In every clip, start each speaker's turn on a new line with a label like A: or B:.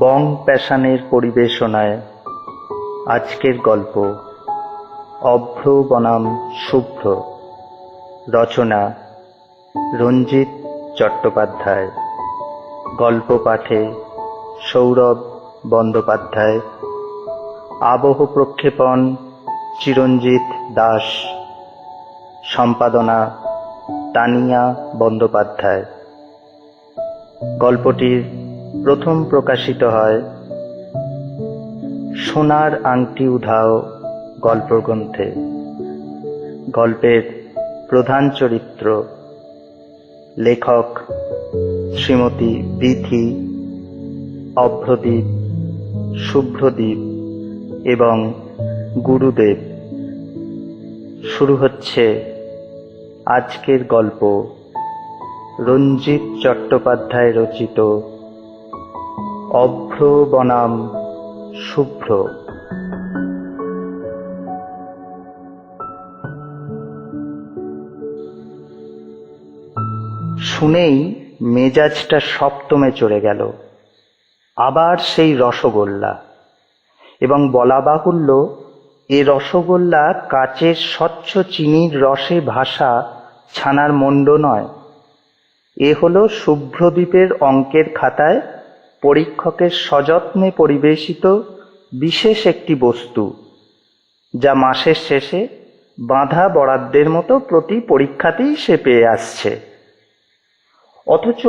A: বং প্যাশানের পরিবেশনায় আজকের গল্প অভ্র বনাম শুভ্র। রচনা রঞ্জিত চট্টোপাধ্যায়। গল্প পাঠে সৌরভ বন্দ্যোপাধ্যায়। আবহ প্রক্ষেপণ চিরঞ্জিত দাস। সম্পাদনা তানিয়া বন্দ্যোপাধ্যায়। গল্পটির প্রথম প্রকাশিত হয় সোনার আংটি উধাও গল্পগ্রন্থে। গল্পের প্রধান চরিত্র লেখক শ্রীমতী বিথি, অভ্রদীপ, শুভ্রদীপ এবং গুরুদেব। শুরু হচ্ছে আজকের গল্প, রঞ্জিত চট্টোপাধ্যায় রচিত অভ্র বনাম শুভ্র। শুনেই মেজাজটা সপ্তমে চড়ে গেল। আবার সেই রসগোল্লা, এবং বলা বাহুল্য এ রসগোল্লা কাচের স্বচ্ছ চিনির রসে ভাসা ছানার মণ্ড নয়। এ হলো শুভ্রদীপের অঙ্কের খাতায় পরীক্ষকের সযত্নে পরিবেশিত বিশেষ একটি বস্তু, যা মাসের শেষে বাঁধা বরাদ্দের মতো প্রতি পরীক্ষাতেই সে পেয়ে আসছে। অথচ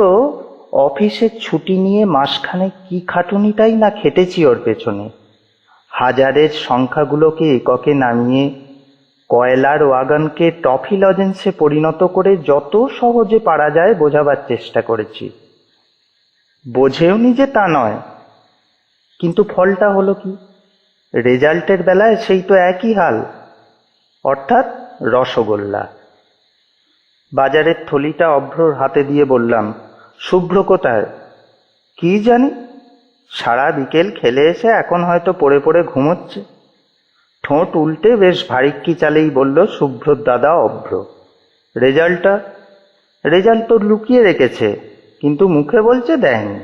A: অফিসের ছুটি নিয়ে মাসখানে কি খাটুনিটাই না খেটেছি ওর পেছনে। হাজারের সংখ্যাগুলোকে এককে নামিয়ে কয়লার ওয়াগনকে টফি লজেন্সে পরিণত করে যত সহজে পারা যায় বোঝাবার চেষ্টা করেছি। বোঝেও নি যে তা নয়, কিন্তু ফলটা হলো কি? রেজাল্টের বেলায় সেই তো একই হাল, অর্থাৎ রসগোল্লা। বাজারের থলিটা অভ্রর হাতে দিয়ে বললাম, শুভ্র কোথায়? কি জানি, সারা বিকেল খেলে এসে এখন হয়তো পড়ে পড়ে ঘুমোচ্ছে। ঠোঁট উল্টে বেশ ভারিক্কি চালেই বলল শুভ্রর দাদা অভ্র। রেজাল্ট তো লুকিয়ে রেখেছে, কিন্তু মুখে বলছে দেয়নি।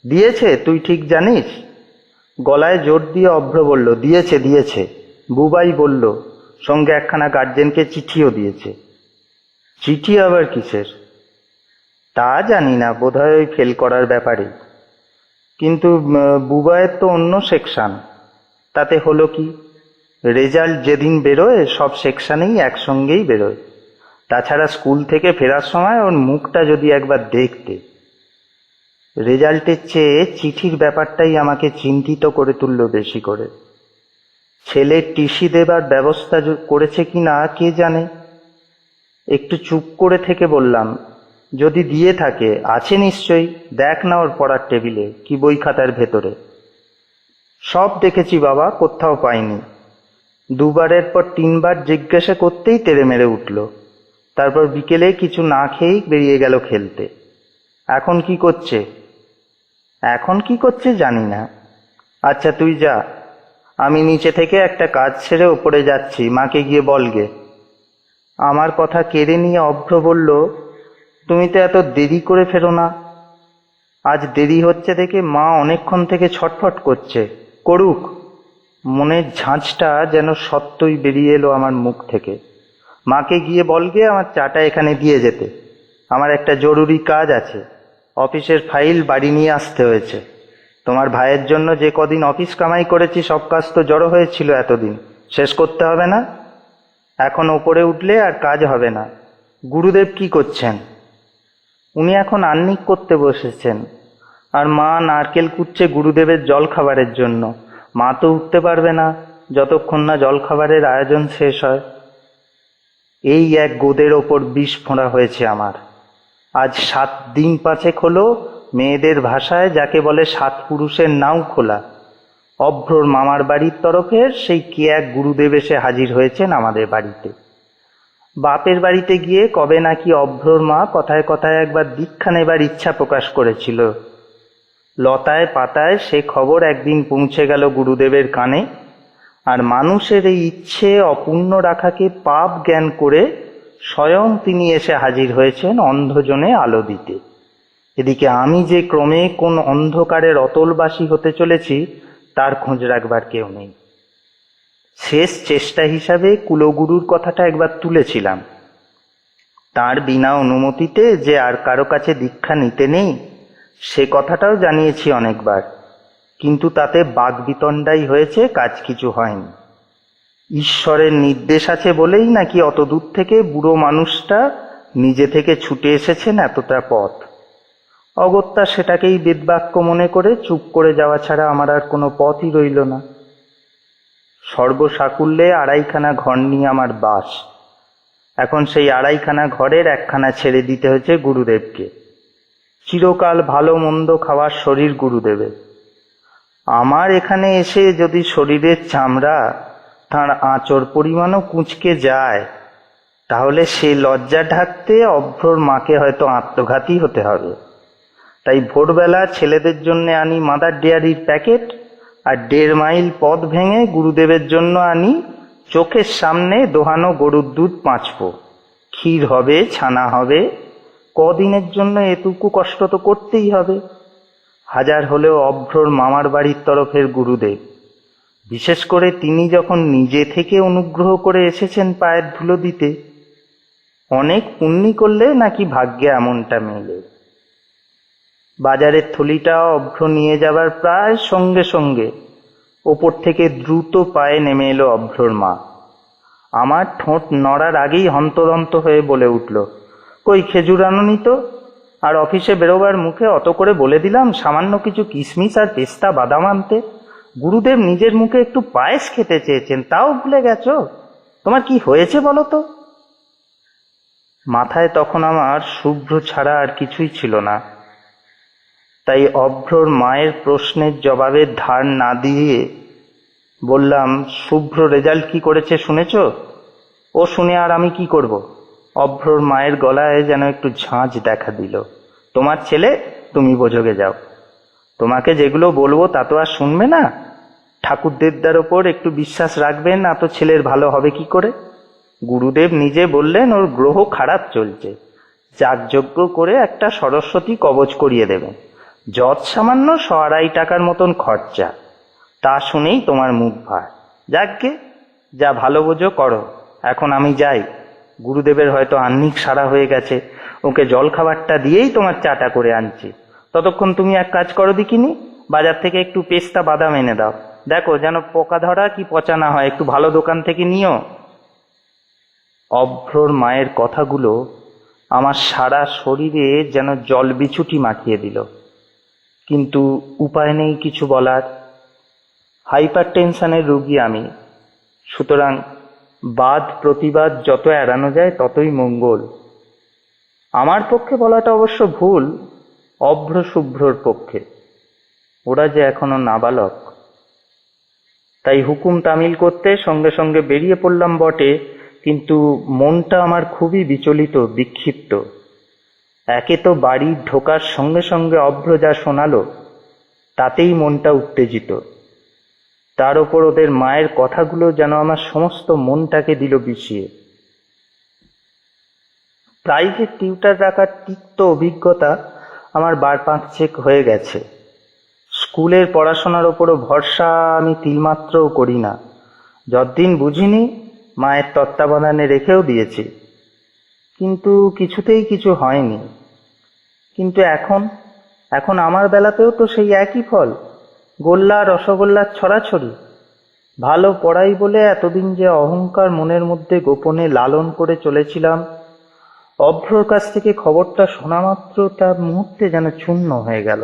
A: দিয়েছে, তুই ঠিক জানিস? গলায় জোর দিয়ে অভ্র বলল, দিয়েছে। বুবাই বলল, সঙ্গে একখানা গার্জেনকে চিঠিও দিয়েছে। চিঠি আবার কিসের? তা জানি না, বোধহয় ওই ফেল করার ব্যাপারে। কিন্তু বুবাইয়ের তো অন্য সেকশন। তাতে হলো কি, রেজাল্ট যেদিন বেরোয় সব সেকশনেই একসঙ্গেই বেরোয়। তাছাড়া স্কুল থেকে ফেরার সময় ওর মুখটা যদি একবার দেখতে। রেজাল্টের চেয়ে চিঠির ব্যাপারটাই আমাকে চিন্তিত করে তুলল বেশি করে। ছেলে টিসি দেবার ব্যবস্থা করেছে কি না কে জানে। একটু চুপ করে থেকে বললাম, যদি দিয়ে থাকে আছে নিশ্চয়ই, দেখ না ওর পড়ার টেবিলে কি বই খাতার ভেতরে। সব দেখেছি বাবা, কোথাও পাইনি। দুবারের পর তিনবার জিজ্ঞাসা করতেই তেড়ে মেরে উঠল। তারপর বিকেলে কিছু না খেয়েই বেরিয়ে গেল খেলতে। এখন কি করছে জানি না। আচ্ছা তুই যা, আমি নিচে থেকে একটা কাজ ছেড়ে ওপরে যাচ্ছি, মাকে গিয়ে বলগে। আমার কথা কেড়ে নিয়ে অভ্র বলল, তুমি তো এত দেরি করে ফেরো না। আজ দেরি হচ্ছে দেখে মা অনেকক্ষণ থেকে ছটফট করছে। করুক। মনের ঝাঁঝটা যেন সত্যই বেরিয়ে এলো আমার মুখ থেকে। মাকে গিয়ে বলগে আমার চাটা এখানে দিয়ে যেতে। আমার একটা জরুরি কাজ আছে। অফিসের ফাইল বাড়ি নিয়ে আসতে হয়েছে। তোমার ভাইয়ের জন্য যে কদিন অফিস কামাই করেছি সব কাজ তো জড়ো হয়েছিল এতদিন, শেষ করতে হবে না? এখন ওপরে উঠলে আর কাজ হবে না। গুরুদেব কি করছেন? উনি এখন আহ্নিক করতে বসেছেন, আর মা নারকেল কুটছে গুরুদেবের জল খাবারের জন্য। মা তো উঠতে পারবে না যতক্ষণ না জল খাবারের আয়োজন শেষ হয়। এই এক গোদের ওপর বিষ ফোঁড়া হয়েছে আমার। আজ 7 দিন 5 হলো মেয়েদের ভাষায় যাকে বলে 7 পুরুষের নাও খোলা। অভ্রর মামার বাড়ির তরফের সেই কে এক গুরুদেব এসে হাজির হয়েছেন আমাদের বাড়িতে। বাপের বাড়িতে গিয়ে কবে নাকি অভ্রর মা কথায় কথায় একবার দীক্ষা নেবার ইচ্ছা প্রকাশ করেছিল। লতায় পাতায় সে খবর একদিন পৌঁছে গেল গুরুদেবের কানে, আর মানুষের এই ইচ্ছে অপূর্ণ রাখাকে পাপ জ্ঞান করে স্বয়ং তিনি এসে হাজির হয়েছেন অন্ধজনে আলো দিতে। এদিকে আমি যে ক্রমে কোন অন্ধকারের অতলবাসী হতে চলেছি তার খোঁজ রাখবার কেউ নেই। শেষ চেষ্টা হিসাবে কুলগুরুর কথাটা একবার তুলেছিলাম। তার বিনা অনুমতিতে যে আর কারো কাছে দীক্ষা নিতে নেই সে কথাটাও জানিয়েছি অনেকবার, কিন্তু তাতে বাগবিতণ্ডাই হয়েছে, কাজ কিছু হয়নি। ঈশ্বরের নির্দেশ আছে বলেই নাকি অত দূর থেকে বুড়ো মানুষটা নিজে থেকে ছুটে এসেছেন এতটা পথ। অগত্যা সেটাকেই বেদবাক্য মনে করে চুপ করে যাওয়া ছাড়া আমার আর কোনো পথই রইল না। সর্বসাকুল্যে 2.5খানা ঘর নিয়ে আমার বাস। এখন সেই 2.5খানা ঘরের 1খানা ছেড়ে দিতে হয়েছে গুরুদেবকে। চিরকাল ভালো মন্দ খাওয়ার শরীর গুরুদেবের। আমার এখানে এসে যদি শরীরের চামড়া তাঁর আঁচড় পরিমাণও কুঁচকে যায়, তাহলে সে লজ্জা ঢাকতে অভ্রর মাকে হয়তো আত্মঘাতী হতে হবে। তাই ভোরবেলা ছেলেদের জন্য আনি মাদার ডেয়ারির প্যাকেট, আর 1.5 মাইল পথ ভেঙে গুরুদেবের জন্য আনি চোখের সামনে দোহানো গরুর দুধ 5 পো। ক্ষীর হবে, ছানা হবে, কদিনের জন্য এটুকু কষ্ট তো করতেই হবে। হাজার হলেও অভ্রর মামার বাড়ির তরফের গুরুদেব, বিশেষ করে তিনি যখন নিজে থেকে অনুগ্রহ করে এসেছেন পায়ের ধুলো দিতে, অনেক পুণ্যি করলে নাকি ভাগ্যে এমনটা মেলে। বাজারের থলিটা অভ্র নিয়ে যাবার প্রায় সঙ্গে সঙ্গে ওপর থেকে দ্রুত পায়ে নেমে এলো অভ্রর মা। আমার ঠোঁট নড়ার আগেই হন্তদন্ত হয়ে বলে উঠল, কই খেজুর আনোনি তো? আর অফিসে বেরোবার মুখে অত করে বলে দিলাম সামান্য কিছু কিশমিশ আর পেস্তা বাদাম আনতে। গুরুদেব নিজের মুখে একটু পায়েস খেতে চেয়েছেন, তাও ভুলে গেছো? তোমার কি হয়েছে বলো তো? মাথায় তখন আমার শুভ্র ছাড়া আর কিছুই ছিল না। তাই অভ্রর মায়ের প্রশ্নের জবাবের ধার না দিয়ে বললাম, শুভ্র রেজাল্ট কি করেছে শুনেছ? ও শুনে আর আমি কি করব? অভ্রর মায়ের গলায় যেন একটু ঝাঁঝ দেখা দিল। তোমার ছেলে, তুমি বোঝোগে যাও। তোমাকে যেগুলো বলবো তা তো আর শুনবে না। ঠাকুরদেবদার ওপর একটু বিশ্বাস রাখবেন, না তো ছেলের ভালো হবে কি করে? গুরুদেব নিজে বললেন ওর গ্রহ খারাপ চলছে, যাগযজ্ঞ করে একটা সরস্বতী কবচ করিয়ে দেবেন। যৎ সামান্য 1.25 টাকার মতন খরচা। তা শুনেই তোমার মুখ ভার। যাকগে, যা ভালো বোঝো করো। এখন আমি যাই। গুরুদেবের হয়তো আহ্নিক সারা হয়ে গেছে, ওকে জল খাবারটা দিয়েই তোমার চাটা করে আনছি। ততক্ষণ তুমি এক কাজ করো দেখিনি, বাজার থেকে একটু পেস্তা বাদাম এনে দাও। দেখো যেন পোকা ধরা কি পচা না হয়, একটু ভালো দোকান থেকে নিও। অভ্রর মায়ের কথাগুলো আমার সারা শরীরে যেন জল বিছুটি মাখিয়ে দিল, কিন্তু উপায় নেই কিছু বলার। হাইপার টেনশনের রোগী আমি, সুতরাং বাদ প্রতিবাদ যত এড়ানো যায় ততই মঙ্গল। আমার পক্ষে বলাটা অবশ্য ভুল, অভ্র শুভ্রর পক্ষে। ওরা যে এখনো নাবালক। তাই হুকুম তামিল করতে সঙ্গে সঙ্গে বেরিয়ে পড়লাম বটে, কিন্তু মনটা আমার খুবই বিচলিত, বিক্ষিপ্ত। একে তো বাড়ি ঢোকার সঙ্গে সঙ্গে অভ্র যা শোনালো তাতেই মনটা উত্তেজিত, তার ওপর ওদের মায়ের কথাগুলো যেন আমার সমস্ত মনটাকে দিল বিষিয়ে। প্রাইভেট টিউটার রাখার তিক্ত অভিজ্ঞতা আমার 5-6 হয়ে গেছে। স্কুলের পড়াশোনার ওপরও ভরসা আমি তিলমাত্রও করি না। যতদিন বুঝিনি মায়ের তত্ত্বাবধানে রেখেও দিয়েছি, কিন্তু কিছুতেই কিছু হয়নি। কিন্তু এখন আমার বেলাতেও তো সেই একই ফল, গোল্লা রসগোল্লার ছড়াছড়ি। ভালো পড়াই বলে এতদিন যে অহংকার মনের মধ্যে গোপনে লালন করে চলেছিলাম, অভ্রর কাছ থেকে খবরটা শোনা মাত্র তার মুহূর্তে যেন চূর্ণ হয়ে গেল।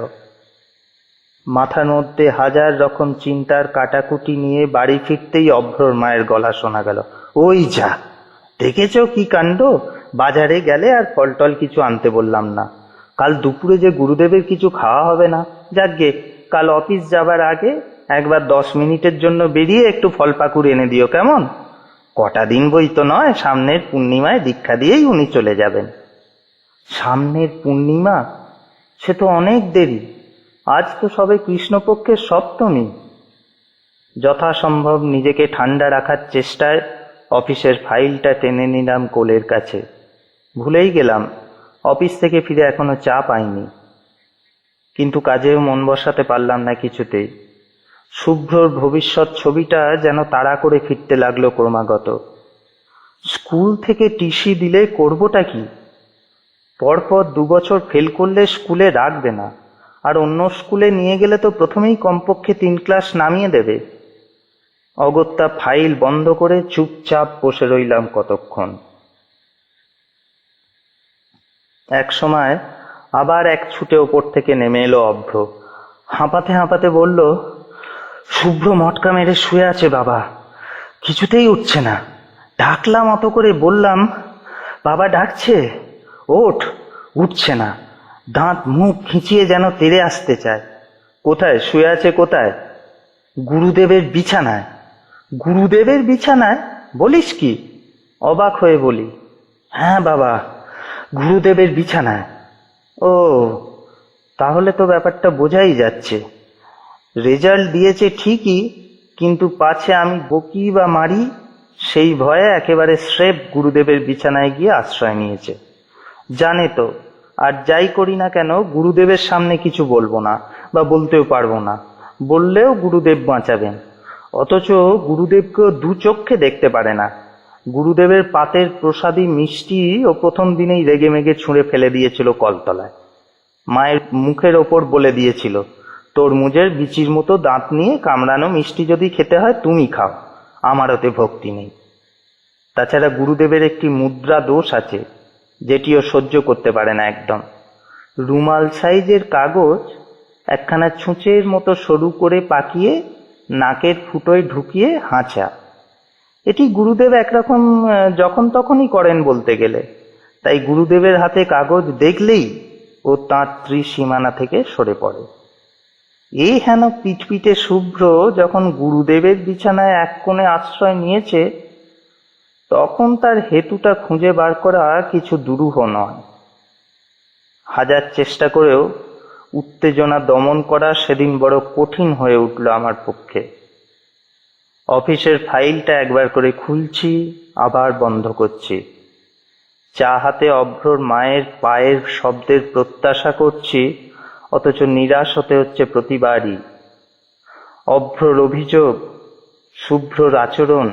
A: মাথার মধ্যে হাজার রকম চিন্তার কাটাকুটি নিয়ে বাড়ি ফিরতেই অভ্রর মায়ের গলা শোনা গেল, ওই যা দেখেছ কি কাণ্ড! বাজারে গেলে আর ফলটল কিছু আনতে বললাম না। কাল দুপুরে যে গুরুদেবের কিছু খাওয়া হবে না। যাকগে, কাল অফিস যাবার আগে একবার 10 মিনিটের জন্য বেরিয়ে একটু ফল পাকুড় এনে দিও, কেমন? কটা দিন বই তো নয়, সামনের পূর্ণিমায় দীক্ষা দিয়েই উনি চলে যাবেন। সামনের পূর্ণিমা? সে তো অনেক দেরি। আজ তো সবে কৃষ্ণপক্ষের সপ্তমী। যথাসম্ভব নিজেকে ঠান্ডা রাখার চেষ্টায় অফিসের ফাইলটা টেনে নিলাম কোলের কাছে। ভুলেই গেলাম অফিস থেকে ফিরে এখনো চা পাইনি। কিন্তু কাজেও মন বসাতে পারলাম না কিছুতেই। শুভ্রর ভবিষ্যৎ ছবিটা যেন তাড়া করে ফিরতে লাগলো ক্রমাগত। স্কুল থেকে টিসি দিলে করবোটা কি? পরপর 2 বছর ফেল করলে স্কুলে রাখবে না, আর অন্য স্কুলে নিয়ে গেলে তো প্রথমেই কমপক্ষে 3 ক্লাস নামিয়ে দেবে। অগত্যা ফাইল বন্ধ করে চুপচাপ বসে রইলাম কতক্ষণ। এক সময় আবার এক ছুটে ওপর থেকে নেমে এলো অভ্র। হাঁপাতে হাঁপাতে বলল, শুভ্র মটকা মেরে শুয়ে আছে বাবা, কিছুতেই উঠছে না। ডাকলাম অত করে, বললাম বাবা ডাকছে, ওঠ, উঠছে না। দাঁত মুখ খিঁচিয়ে যেন তেড়ে আসতে চায়। কোথায় শুয়ে আছে? কোথায়? গুরুদেবের বিছানায়। গুরুদেবের বিছানায়? বলিস কি? অবাক হয়ে বলি, হ্যাঁ বাবা, গুরুদেবের বিছানায়। ও, তাহলে তো ব্যাপারটা বোঝাই যাচ্ছে। রেজাল্ট দিয়েছে ঠিকই, কিন্তু পাছে আমি বকি বা মারি সেই ভয়ে একেবারে স্রেফ গুরুদেবের বিছানায় গিয়ে আশ্রয় নিয়েছে। জানে তো আর যাই করি না কেন গুরুদেবের সামনে কিছু বলবো না, বা বলতেও পারবো না। বললেও গুরুদেব বাঁচাবেন, অথচ গুরুদেবকেও 2 চক্ষে দেখতে পারে না। গুরুদেবের পাতের প্রসাদী মিষ্টি ও প্রথম দিনেই রেগে মেগে ছুঁড়ে ফেলে দিয়েছিল কলতলায়। মায়ের মুখের ওপর বলে দিয়েছিল, তরমুজের বিচির মতো দাঁত নিয়ে কামড়ানো মিষ্টি যদি খেতে হয় তুমি খাও, আমার ওতে ভক্তি নেই। তাছাড়া গুরুদেবের একটি মুদ্রা দোষ আছে, যেটিও সহ্য করতে পারে না একদম। রুমাল সাইজের কাগজ একখানা ছুঁচের মতো সরু করে পাকিয়ে নাকের ফুটোয় ঢুকিয়ে হাঁচা। এটি গুরুদেব একরকম যখন তখনই করেন বলতে গেলে। তাই গুরুদেবের হাতে কাগজ দেখলেই ও তাঁর ত্রিসীমানা থেকে সরে পড়ে। এই হেন পিটপিটে শুভ্র যখন গুরুদেবের বিছানায় এক কোণে আশ্রয় নিয়েছে, তখন তার হেতুটা খুঁজে বার করা কিছু দুরূহ নয়। হাজার চেষ্টা করেও উত্তেজনা দমন করা সেদিন বড় কঠিন হয়ে উঠল আমার পক্ষে। অফিসের ফাইলটা একবার করে খুলছি, আবার বন্ধ করছি। চা হাতে অভ্রর মায়ের পায়ের শব্দের প্রত্যাশা করছি, অথচ নিরাশ হতে হচ্ছে প্রতিবারই। অভ্রর অভিযোগ, শুভ্রর আচরণ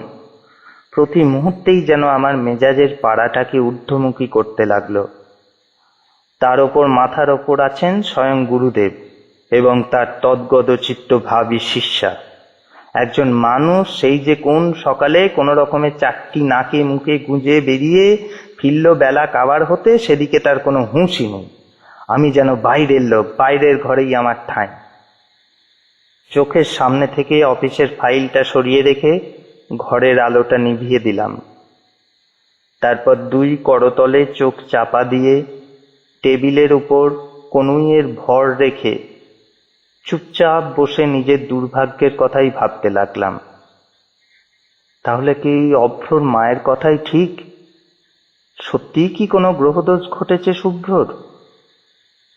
A: প্রতি মুহূর্তেই যেন আমার মেজাজের পাড়াটাকে ঊর্ধ্বমুখী করতে লাগলো। তার ওপর মাথার ওপর আছেন স্বয়ং গুরুদেব এবং তার তদ্গতচিত্ত ভাবী শিষ্যা। একজন মানুষ সেই যে কোন সকালে কোনো রকমে 4টি নাকে মুখে গুঁজে বেরিয়ে ফিরল বেলা কাবার হতে, সেদিকে তার কোনো হুঁশই নেই। আমি যেন বাইরের লোক, বাইরের ঘরেই আমার ঠাঁই। চোখের সামনে থেকে অফিসের ফাইলটা সরিয়ে রেখে ঘরের আলোটা নিভিয়ে দিলাম। তারপর 2 করতলে চোখ চাপা দিয়ে টেবিলের উপর কনুইয়ের ভর রেখে চুপচাপ বসে নিজের দুর্ভাগ্যের কথাই ভাবতে লাগলাম। তাহলে কি অভ্রর মায়ের কথাই ঠিক? সত্যিই কি কোনো গ্রহদোষ ঘটেছে শুভ্রর?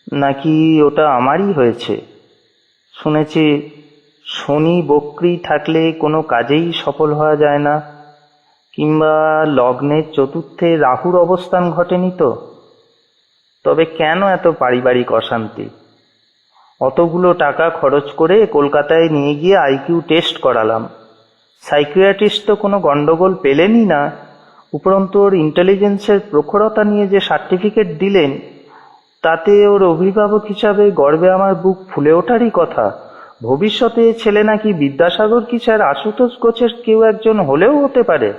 A: নাকি ওটা আমারই হয়েছে? শুনেছি শনি বক্রী থাকলে কোনো কাজেই সফল হওয়া যায় না, কিংবা লগ্নের চতুর্থে রাহুর অবস্থান ঘটেনি তো? তবে কেন এত পারিবারিক অশান্তি? অতগুলো টাকা খরচ করে কলকাতায় নিয়ে গিয়ে আইকিউ টেস্ট করালাম। সাইকিয়াট্রিস্ট তো কোনো গন্ডগোল পেলেনই না। উপরন্তু ওর ইন্টেলিজেন্সের প্রখরতা নিয়ে যে সার্টিফিকেট দিলেন, তাতে ওর অভিভাবক হিসাবে গর্বে আমার বুক ফুলে ওঠারই কথা। ভবিষ্যতে ছেলে নাকি বিদ্যাসাগর কি স্যার আশুতোষ ঘোষের কেউ একজন হলেও হতে পারে।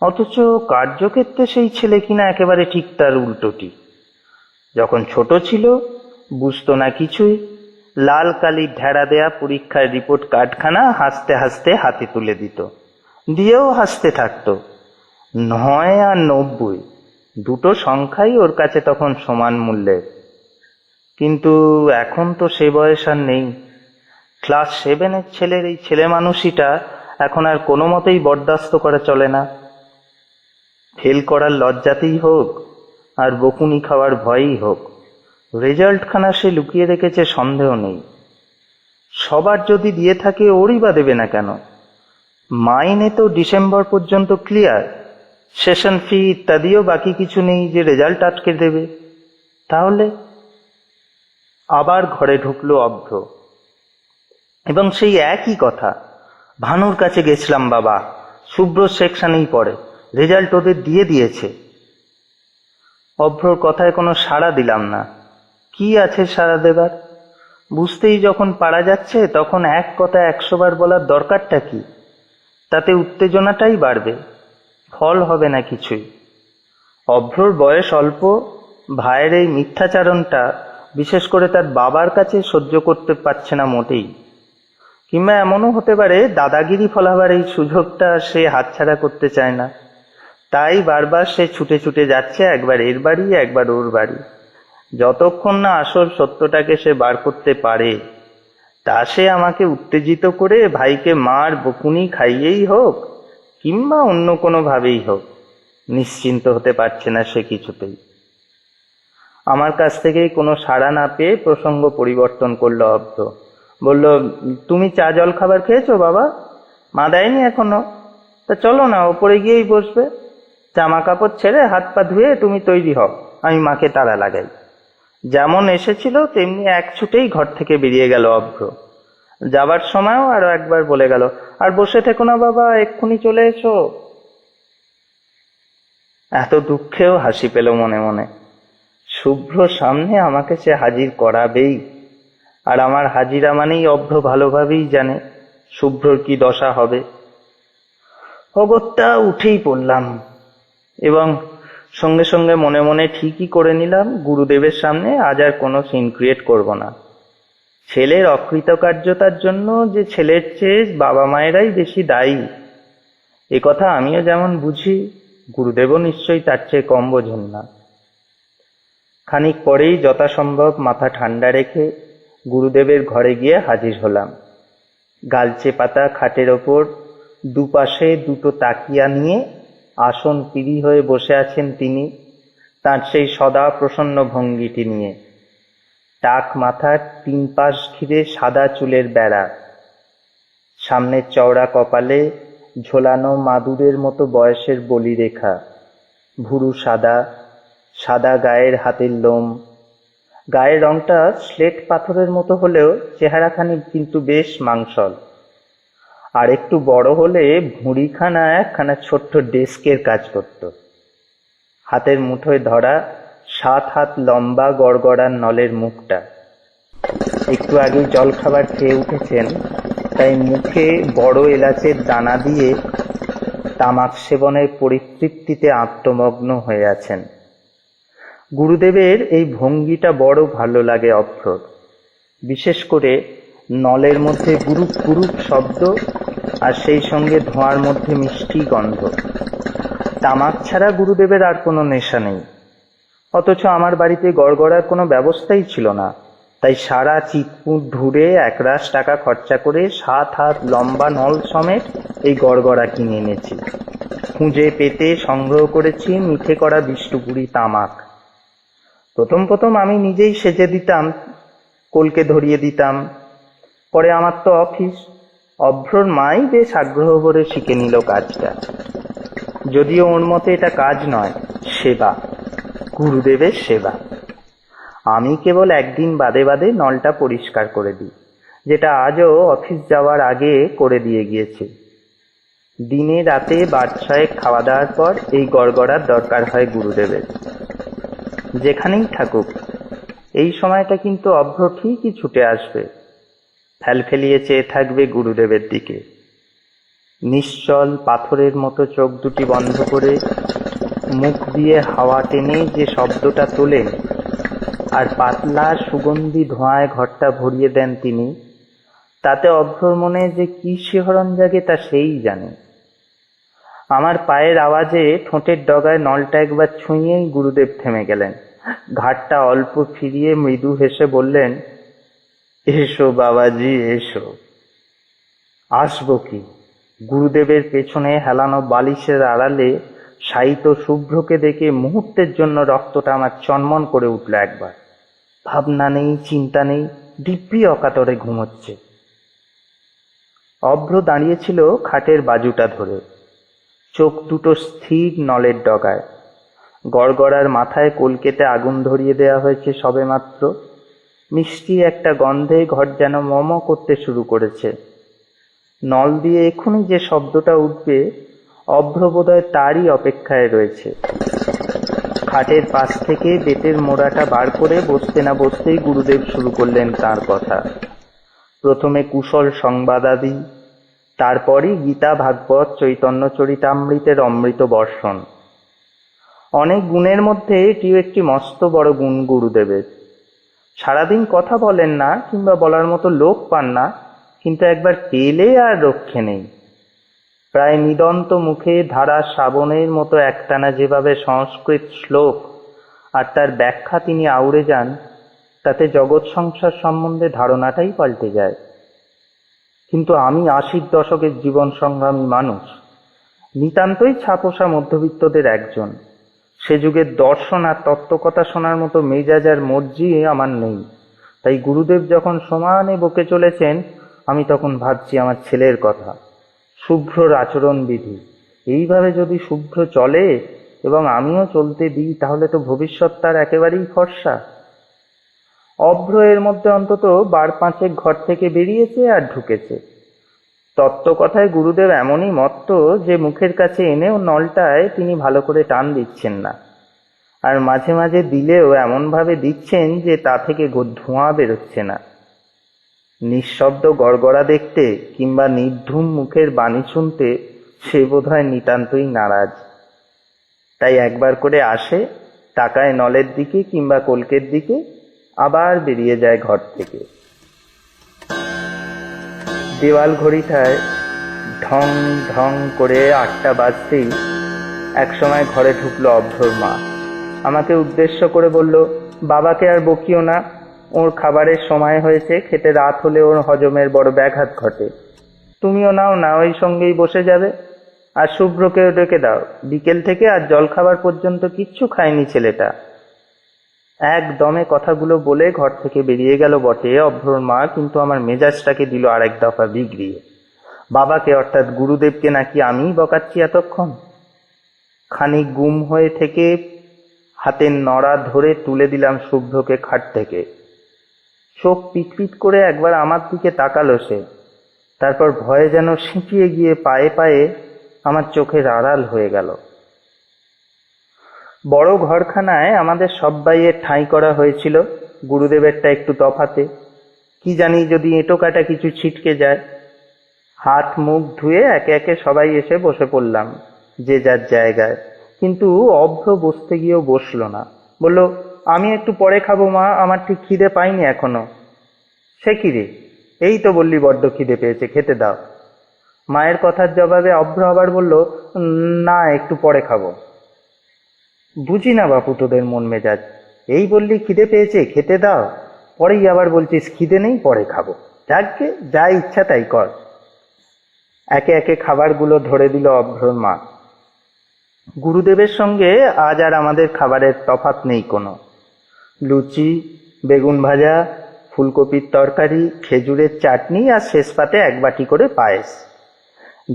A: অথচ কার্যক্ষেত্রে সেই ছেলে কিনা একেবারে ঠিক তার উল্টোটি। যখন ছোট ছিল বুঝতো না কিছুই, লাল কালির ঢেড়া দেয়া পরীক্ষার রিপোর্ট কার্ডখানা হাসতে হাসতে হাতে তুলে দিত, দিয়েও হাসতে থাকতো। 9 আর 90 দুটো সংখ্যাই ওর কাছে তখন সমান মূল্যের। কিন্তু এখন তো সে বয়স আর নেই। ক্লাস 7-এর ছেলের এই ছেলে মানুষিটা এখন আর কোনো মতেই বরদাস্ত করা চলে না। ফেল করার লজ্জাতেই হোক আর বকুনি খাওয়ার ভয়েই হোক, রেজাল্টখানা সে লুকিয়ে রেখেছে সন্দেহ নেই। সবার যদি দিয়ে থাকে ওরই বা দেবে না কেন? মাইনে তো ডিসেম্বর পর্যন্ত ক্লিয়ার, সেশন ফি ইত্যাদিও বাকি কিছু নেই যে রেজাল্ট আটকে দেবে। তাহলে আবার ঘরে ঢুকলো অভ্র, এবং সেই একই কথা। ভানুর কাছে গেছিলাম বাবা, শুভ্র সেকশনেই পড়ে, রেজাল্ট ওদের দিয়ে দিয়েছে। অভ্রর কথায় কোনো সাড়া দিলাম না। কি আছে সাড়া দেবার? বুঝতেই যখন পারা যাচ্ছে, তখন এক কথা 100 বার বলার দরকারটা কি? তাতে উত্তেজনাটাই বাড়বে, ফল হবে না কিছুই। অভ্রর বয়স অল্প, ভাইয়ের এই মিথ্যাচারণটা বিশেষ করে তার বাবার কাছে সহ্য করতে পারছে না মোটেই। কিংবা এমনও হতে পারে দাদাগিরি ফলাবার এই সুযোগটা সে হাতছাড়া করতে চায় না, তাই বারবার সে ছুটে ছুটে যাচ্ছে, একবার এর বাড়ি একবার ওর বাড়ি। যতক্ষণ না আসল সত্যটাকে সে বার করতে পারে, তা সে আমাকে উত্তেজিত করে ভাইকে মার বকুনি খাইয়েই হোক কিংবা অন্য কোনো ভাবেই হোক, নিশ্চিন্ত হতে পারছে না সে কিছুতেই। আমার কাছ থেকেই কোনো সাড়া না পেয়ে প্রসঙ্গ পরিবর্তন করলো অব্দ। বলল, তুমি চা জল খাবার খেয়েছো বাবা? মা দেয়নি এখনো? তা চলো না, ওপরে গিয়েই বসবে। জামা কাপড় ছেড়ে হাত পা ধুয়ে তুমি তৈরি হও, আমি মাকে তাড়া লাগাই। যেমন এসেছিল তেমনি এক ছুটেই ঘর থেকে বেরিয়ে গেল অভ্র। যাবার সময়ও আরো একবার বলে গেল, আর বসে থেকো না বাবা, এক্ষুনি চলে এসো। এত দুঃখেও হাসি পেল মনে মনে। শুভ্র সামনে আমাকে সে হাজির করাবেই, আর আমার হাজিরা মানেই অভ্র ভালোভাবেই জানে শুভ্রর কি দশা হবে। অগত্যা উঠেই পড়লাম, এবং সঙ্গে সঙ্গে মনে মনে ঠিকই করে নিলাম গুরুদেবের সামনে আজ আর কোনো সিন ক্রিয়েট করব না। ছেলের অকৃতকার্যতার জন্য যে ছেলের চেয়ে বাবা মায়েরাই বেশি দায়ী, এ কথা আমিও যেমন বুঝি, গুরুদেবও নিশ্চয়ই তার চেয়ে কম বোঝেন না। খানিক পরেই যথাসম্ভব মাথা ঠান্ডা রেখে গুরুদেবের ঘরে গিয়ে হাজির হলাম। গালচে পাতা খাটের ওপর দুপাশে দুটো তাকিয়া নিয়ে আসন পিড়ি হয়ে বসে আছেন তিনি, তার সেই সদা প্রসন্ন ভঙ্গিটি নিয়ে। টাক মাথার 3 পাশ ঘিরে সাদা চুলের বেড়া, সামনের চওড়া কপালে ঝোলানো মাদুরের মতো বয়সের বলিরেখা, ভুরু সাদা, সাদা গায়ের হাতের লোম। গায়ের রংটা স্লেট পাথরের মতো হলেও চেহারাখানি কিন্তু বেশ মাংসল। আর একটু বড় হলে ভুঁড়িখানা একখানা ছোট্ট ডেস্কের কাজ করত। হাতের মুঠোয় ধরা 7 হাত লম্বা গড়গড়ার নলের মুখটা। একটু আগে জলখাবার খেয়ে উঠেছেন, তাই মুখে বড় এলাচের দানা দিয়ে তামাক সেবনের পরিতৃপ্তিতে আত্মমগ্ন হয়ে আছেন। গুরুদেবের এই ভঙ্গিটা বড় ভালো লাগে অভ্রর, বিশেষ করে নলের মধ্যে গুরুপ গুরুপ শব্দ, আর সেই সঙ্গে ধোঁয়ার মধ্যে মিষ্টি গন্ধ। তামাক ছাড়া গুরুদেবের আর কোনো নেশা নেই, অথচ আমার বাড়িতে গড়গড়ার কোনো ব্যবস্থাই ছিল না, তাই সারা চিৎপুর ধুড়ে 1 টাকা খরচা করে 7 হাত লম্বা নল সমেত এই গড়গড়া কিনে এনেছি। খুঁজে পেতে সংগ্রহ করেছি মিঠে করা বিষ্ণুপুরি তামাক। প্রথম প্রথম আমি নিজেই সেজে দিতাম, কলকে ধরিয়ে দিতাম। পরে আমার তো অফিস, অভ্রর মাই বেশ আগ্রহ ভরে শিখে নিল কাজটা। যদিও ওর মতে এটা কাজ নয়, সেবা, গুরুদেবের সেবা। আমি কেবল একদিন বাদে বাদে নলটা পরিষ্কার করে দিই, যেটা আজও অফিস যাওয়ার আগে করে দিয়ে গিয়েছি। দিনে রাতে 12 খাওয়া দাওয়ার পর এই গড়গড়ার দরকার হয় গুরুদেবের। যেখানেই থাকুক এই সময়টা কিন্তু অভ্র ঠিকই ছুটে আসবে, ফেলফেলিয়ে চেয়ে থাকবে গুরুদেবের দিকে। নিশ্চল পাথরের মতো চোখ দুটি বন্ধ করে মুখ দিয়ে হাওয়া টেনে যে শব্দটা তোলেন, আর পাতলা সুগন্ধি ধোঁয়ায় ঘরটা ভরিয়ে দেন তিনি, তাতে অভ্রর মনে যে কি শিহরণ জাগে তা সেই জানে। আমার পায়ের আওয়াজে ঠোঁটের ডগায় নলটা একবার ছুঁয়েই গুরুদেব থেমে গেলেন। ঘাটটা অল্প ফিরিয়ে মৃদু হেসে বললেন, এসো বাবাজি এসো। আসবো কি? গুরুদেবের পেছনে হেলানো বালিশের আড়ালে শায়িত শুভ্রকে দেখে মুহূর্তের জন্য রক্তটা আমার চনমন করে উঠল একবার। ভাবনা নেই, চিন্তা নেই, দিব্যি অকাতরে ঘুমোচ্ছে। অভ্র দাঁড়িয়েছিল খাটের বাজুটা ধরে, চোখ দুটো স্থির নলের ডগায়। গড়গড়ার মাথায় কলকেতে আগুন ধরিয়ে দেয়া হয়েছে সবেমাত্র, মিষ্টি একটা গন্ধে ঘর যেন মম করতে শুরু করেছে। নল দিয়ে এক্ষুনি যে শব্দটা উঠবে, অভ্র বোধহয় তারই অপেক্ষায় রয়েছে। খাটের পাশ থেকে বেতের মোড়াটা বার করে বসতে না বসতেই গুরুদেব শুরু করলেন তাঁর কথা। প্রথমে কুশল সংবাদাদি, তারপরই গীতা, ভাগবত, চৈতন্য চরিতামৃতের অমৃত বর্ষণ। অনেক গুণের মধ্যে এটিও একটি মস্ত বড় গুণ গুরুদেবের। সারাদিন কথা বলেন না কিংবা বলার মতো লোক পান না, কিন্তু একবার পেলে আর রক্ষে নেই। প্রায় নিদন্ত মুখে ধারা শ্রাবণের মতো একটানা যেভাবে সংস্কৃত শ্লোক আর তার ব্যাখ্যা তিনি আউড়ে যান, তাতে জগৎ সংসার সম্বন্ধে ধারণাটাই পাল্টে যায়। কিন্তু আমি 80-র দশকের জীবন সংগ্রামী মানুষ, নিতান্তই ছাপোষা মধ্যবিত্তদের একজন। সে যুগের দর্শন আর তত্ত্বকথা শোনার মতো মেজাজ আর মর্জি আমার নেই। তাই গুরুদেব যখন সমানে বকে চলেছেন, আমি তখন ভাবছি আমার ছেলের কথা, শুভ্রর আচরণ বিধি। এইভাবে যদি শুভ্র চলে এবং আমিও চলতে দিই, তাহলে তো ভবিষ্যৎ তার একেবারেই ফর্সা। অভ্র এর মধ্যে অন্তত 5 ঘর থেকে বেরিয়েছে আর ঢুকেছে। তত্ত্বকথায় গুরুদেব এমনই মত্ত যে মুখের কাছে এনেও নলটায় তিনি ভালো করে টান দিচ্ছেন না, আর মাঝে মাঝে দিলেও এমনভাবে দিচ্ছেন যে তা থেকে ধোঁয়া বেরোচ্ছে না। নিঃশব্দ গড়গড়া দেখতে কিংবা নির্ধূম মুখের বাণী শুনতে সে বোধহয় নিতান্তই নারাজ। তাই একবার করে আসে, তাকায় নলের দিকে কিংবা কলকের দিকে, আবার বেরিয়ে যায় ঘর থেকে। দেওয়াল ঘড়িটায় ঢং ঢং করে 8টা বাজতেই একসময় ঘরে ঢুকলো অভ্রর মা। আমাকে উদ্দেশ্য করে বলল, বাবাকে আর বকিও না, ওর খাবারের সময় হয়েছে, খেতে রাত হলে ওর হজমের বড় ব্যাঘাত ঘটে। তুমিও নাও না, ওই সঙ্গেই বসে যাবে। আর শুভ্রকেও ডেকে দাও, বিকেল থেকে আর জল খাবার পর্যন্ত কিচ্ছু খায়নি ছেলেটা। একদমে কথাগুলো বলে ঘর থেকে বেরিয়ে গেল বটে অভ্রর মা, কিন্তু আমার মেজাজটাকে দিল আরেক দফা বিগড়িয়ে। বাবাকে অর্থাৎ গুরুদেবকে নাকি আমিই বকাচ্ছি এতক্ষণ। খানিক গুম হয়ে থেকে হাতের নড়া ধরে তুলে দিলাম শুভ্রকে খাট থেকে। চোখ পিটপিট করে একবার আমার দিকে তাকালো সে, তারপর ভয়ে যেন সিঁচিয়ে গিয়ে পায়ে পায়ে আমার চোখের আড়াল হয়ে গেল। বড় ঘরখানায় আমাদের সব্বাইয়ের ঠাঁই করা হয়েছিল, গুরুদেবেরটা একটু তফাতে। কি জানি যদি এঁটো কাটা কিছু ছিটকে যায়। হাত মুখ ধুয়ে একে একে সবাই এসে বসে পড়লাম যে যার জায়গায়, কিন্তু অভ্র বসতে গিয়েও বসলো না। বলল, আমি একটু পরে খাবো মা, আমার ঠিক খিদে পাইনি এখনো। সে কি রে, এই তো বললি বড্ড খিদে পেয়েছে, খেতে দাও। মায়ের কথার জবাবে অভ্র আবার বলল, না একটু পরে খাবো। বুঝি না বাপু তোদের মন মেজাজ, এই বললি খিদে পেয়েছে খেতে দাও, পরেই আবার বলছিস খিদে নেই পরে খাবো। যাকে যা ইচ্ছা তাই কর। একে একে খাবারগুলো ধরে দিল অভ্রর মা। গুরুদেবের সঙ্গে আজ আর আমাদের খাবারের তফাৎ নেই কোনো। লুচি, বেগুন ভাজা, ফুলকপির তরকারি, খেজুরের চাটনি আর শেষ পাতে 1 বাটি করে পায়েস।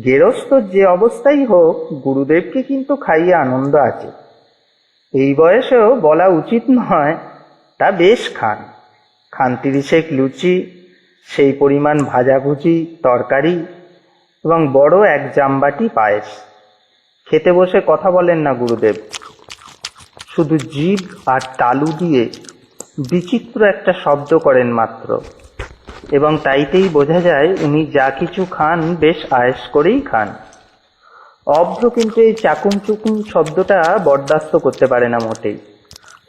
A: গেরস্থ যে অবস্থাই হোক, গুরুদেবকে কিন্তু খাইয়ে আনন্দ আছে। এই বয়সেও বলা উচিত নয়, তা বেশ খান। 30 লুচি, সেই পরিমাণ ভাজাভুজি, তরকারি এবং বড় 1 জামবাটি পায়েস। খেতে বসে কথা বলেন না গুরুদেব, শুধু জিভ আর তালু দিয়ে বিচিত্র একটা শব্দ করেন মাত্র, এবং তাইতেই বোঝা যায় উনি যা কিছু খান বেশ আয়েশ করেই খান। অভ্র কিন্তু এই চাকুম চুকুম শব্দটা বরদাস্ত করতে পারে না মোটেই।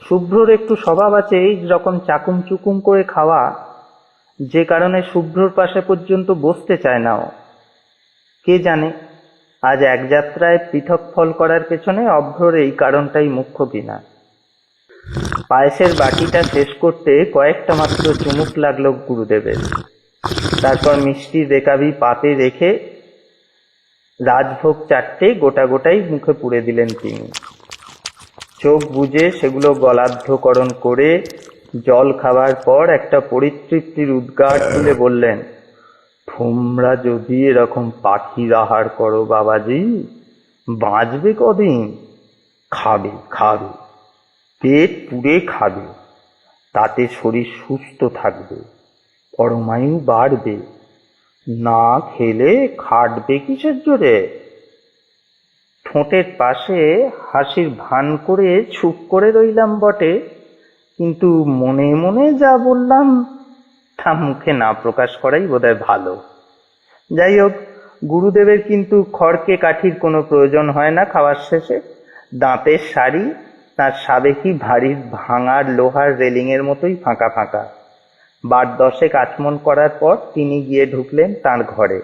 A: শুভ্রর একটু স্বভাব আছে এই রকম চাকুম চুকুম করে খাওয়া, যে কারণে শুভ্রর পাশে পর্যন্ত বসতে চায় না ও। কে জানে আজ এক যাত্রায় পৃথক ফল করার পেছনে অভ্রর এই কারণটাই মুখ্য কিনা। পায়েসের বাটিটা শেষ করতে কয়েকটা মাত্র চুমুক লাগলো গুরুদেবের। তারপর মিষ্টির রেকাবি পাতে রেখে রাজভোগ 4টে গোটা গোটাই মুখে পুরে দিলেন তিনি। চোখ বুজে সেগুলো গলাধ্যকরণ করে জল খাবার পর একটা পরিতৃপ্তির উদ্গার তুলে বললেন, তোমরা যদি এরকম পাখির আহার করো বাবাজি, বাঁচবে কদিন। খাবে খাবে, পেট পুড়ে খাবে, তাতে শরীর সুস্থ থাকবে, পরমায়ু বাড়বে, না খেলে খাটবে কিসের জোরে? ঠোঁটের পাশে হাসির ভান করে চুপ করে রইলাম বটে, কিন্তু মনে মনে যা বললাম তা মুখে না প্রকাশ করাই বোধহয় ভালো। যাই হোক, গুরুদেবের কিন্তু খড়কে কাঠির কোনো প্রয়োজন হয় না খাওয়ার শেষে। দাঁতের শাড়ি তার সাবেকি ভারীর ভাঙার লোহার রেলিংয়ের মতোই ফাঁকা ফাঁকা। 8-10 আচমন করার পর তিনি গিয়ে ঢুকলেন তার ঘরে।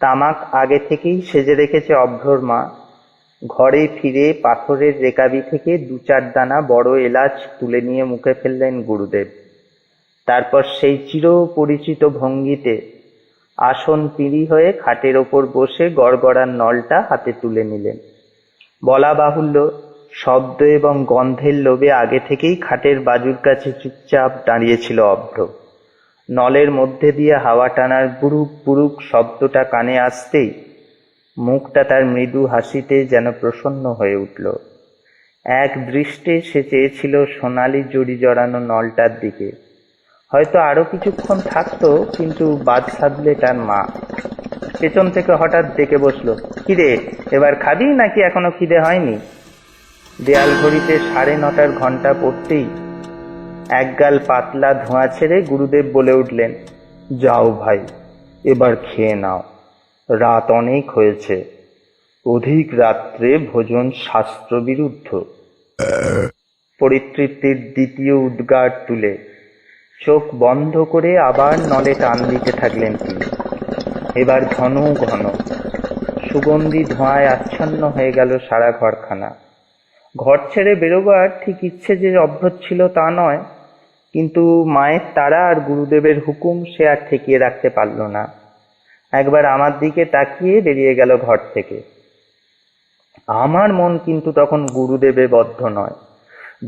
A: তামাক আগে থেকেই সেজে রেখেছে অভ্রর মা। ঘরে ফিরে পাথরের রেকাবি থেকে 2-4 দানা বড় এলাচ তুলে নিয়ে মুখে ফেললেন গুরুদেব। তারপর সেই চির পরিচিত ভঙ্গিতে আসন পিঁড়ি হয়ে খাটের ওপর বসে গড়গড়ার নলটা হাতে তুলে নিলেন। বলা বাহুল্য, শব্দ এবং গন্ধের লোভে আগে থেকেই খাটের বাজুর কাছে চুপচাপ দাঁড়িয়েছিল অভ্র। নলের মধ্যে দিয়ে হাওয়া টানার বুরুক বুরুক শব্দটা কানে আসতেই মুখটা তার মৃদু হাসিতে যেন প্রসন্ন হয়ে উঠল। এক দৃষ্টে সে চেয়েছিল সোনালি জড়ি জড়ানো নলটার দিকে। হয়তো আরো কিছুক্ষণ থাকতো, কিন্তু বাদ সাধলে তার মা। পেছন থেকে হঠাৎ ডেকে বসলো, কিরে, এবার খাবি নাকি এখনো খিদে হয়নি? দেয়াল ঘড়িতে 9:30 ঘন্টা পড়তেই একগাল পাতলা ধোঁয়া ছেড়ে গুরুদেব বলে উঠলেন, যাও ভাই, এবার খেয়ে নাও, রাত অনেক হয়েছে, অধিক রাত্রে ভোজন শাস্ত্র বিরুদ্ধ। পরিতৃপ্তির দ্বিতীয় উদ্গার তুলে চোখ বন্ধ করে আবার নলে টান দিতে থাকলেন তিনি। এবার ঘন ঘন সুগন্ধি ধোঁয়ায় আচ্ছন্ন হয়ে গেল সারা ঘরখানা। ঘর ছেড়ে বেরোবার ঠিক ইচ্ছে যে অভ্র ছিল তা নয়, কিন্তু মায়ের তাড়া আর গুরুদেবের হুকুম সে আর ঠেকিয়ে রাখতে পারল না। একবার আমার দিকে তাকিয়ে বেরিয়ে গেল ঘর থেকে। আমার মন কিন্তু তখন গুরুদেবে বদ্ধ নয়।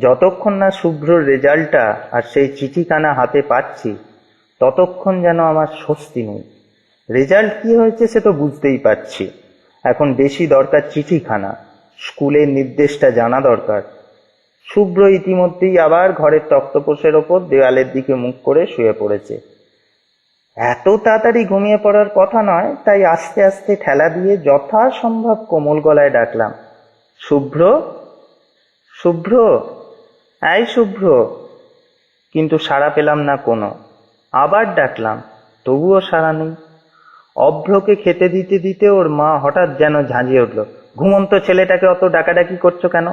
A: যতক্ষণ না শুভ্রর রেজাল্টটা আর সেই চিঠিখানা হাতে পাচ্ছি, ততক্ষণ যেন আমার স্বস্তি নেই। রেজাল্ট কি হয়েছে সে তো বুঝতেই পারছি, এখন বেশি দরকার চিঠিখানা, স্কুলের নির্দেশটা জানা দরকার। শুভ্র ইতিমধ্যেই আবার ঘরের তক্তপোষের ওপর দেওয়ালের দিকে মুখ করে শুয়ে পড়েছে। এত তাড়াতাড়ি ঘুমিয়ে পড়ার কথা নয়, তাই আস্তে আস্তে ঠেলা দিয়ে যথাসম্ভব কোমল গলায় ডাকলাম, শুভ্র, শুভ্র, এই শুভ্র। কিন্তু সাড়া পেলাম না কোনো। আবার ডাকলাম, তবুও সাড়া নেই। অভ্রকে খেতে দিতে দিতে ওর মা হঠাৎ যেন ঝাঁঝিয়ে উঠল, ঘুমন্ত ছেলেটাকে অত ডাকাডাকি করছো কেন?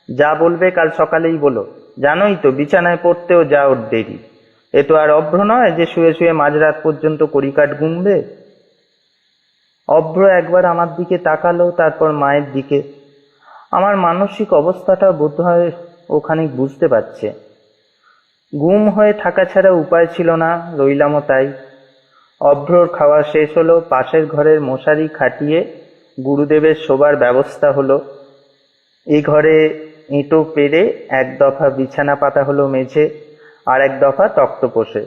A: যা বলবে কাল সকালেই বলো, জানোই তো বিছানায় পড়তেও যা ওর দেরি। এ তো আর অভ্র নয় যে শুয়ে শুয়ে মাঝরাত পর্যন্ত কড়িকাঠ গুনবে। অভ্র একবার আমার দিকে তাকালো, তারপর মায়ের দিকে। আমার মানসিক অবস্থাটা বোধহয় ওখানে বুঝতে পারছে। গুম হয়ে থাকা ছাড়া উপায় ছিল না, রইলামও তাই। অভ্রর খাওয়া শেষ হলো, পাশের ঘরের মশারি খাটিয়ে গুরুদেবের শোবার ব্যবস্থা হলো। এই ঘরে ইঁটো পেরে 1 দফা বিছানা পাতা হলো মেঝে, আর 1 দফা তক্তপোষে।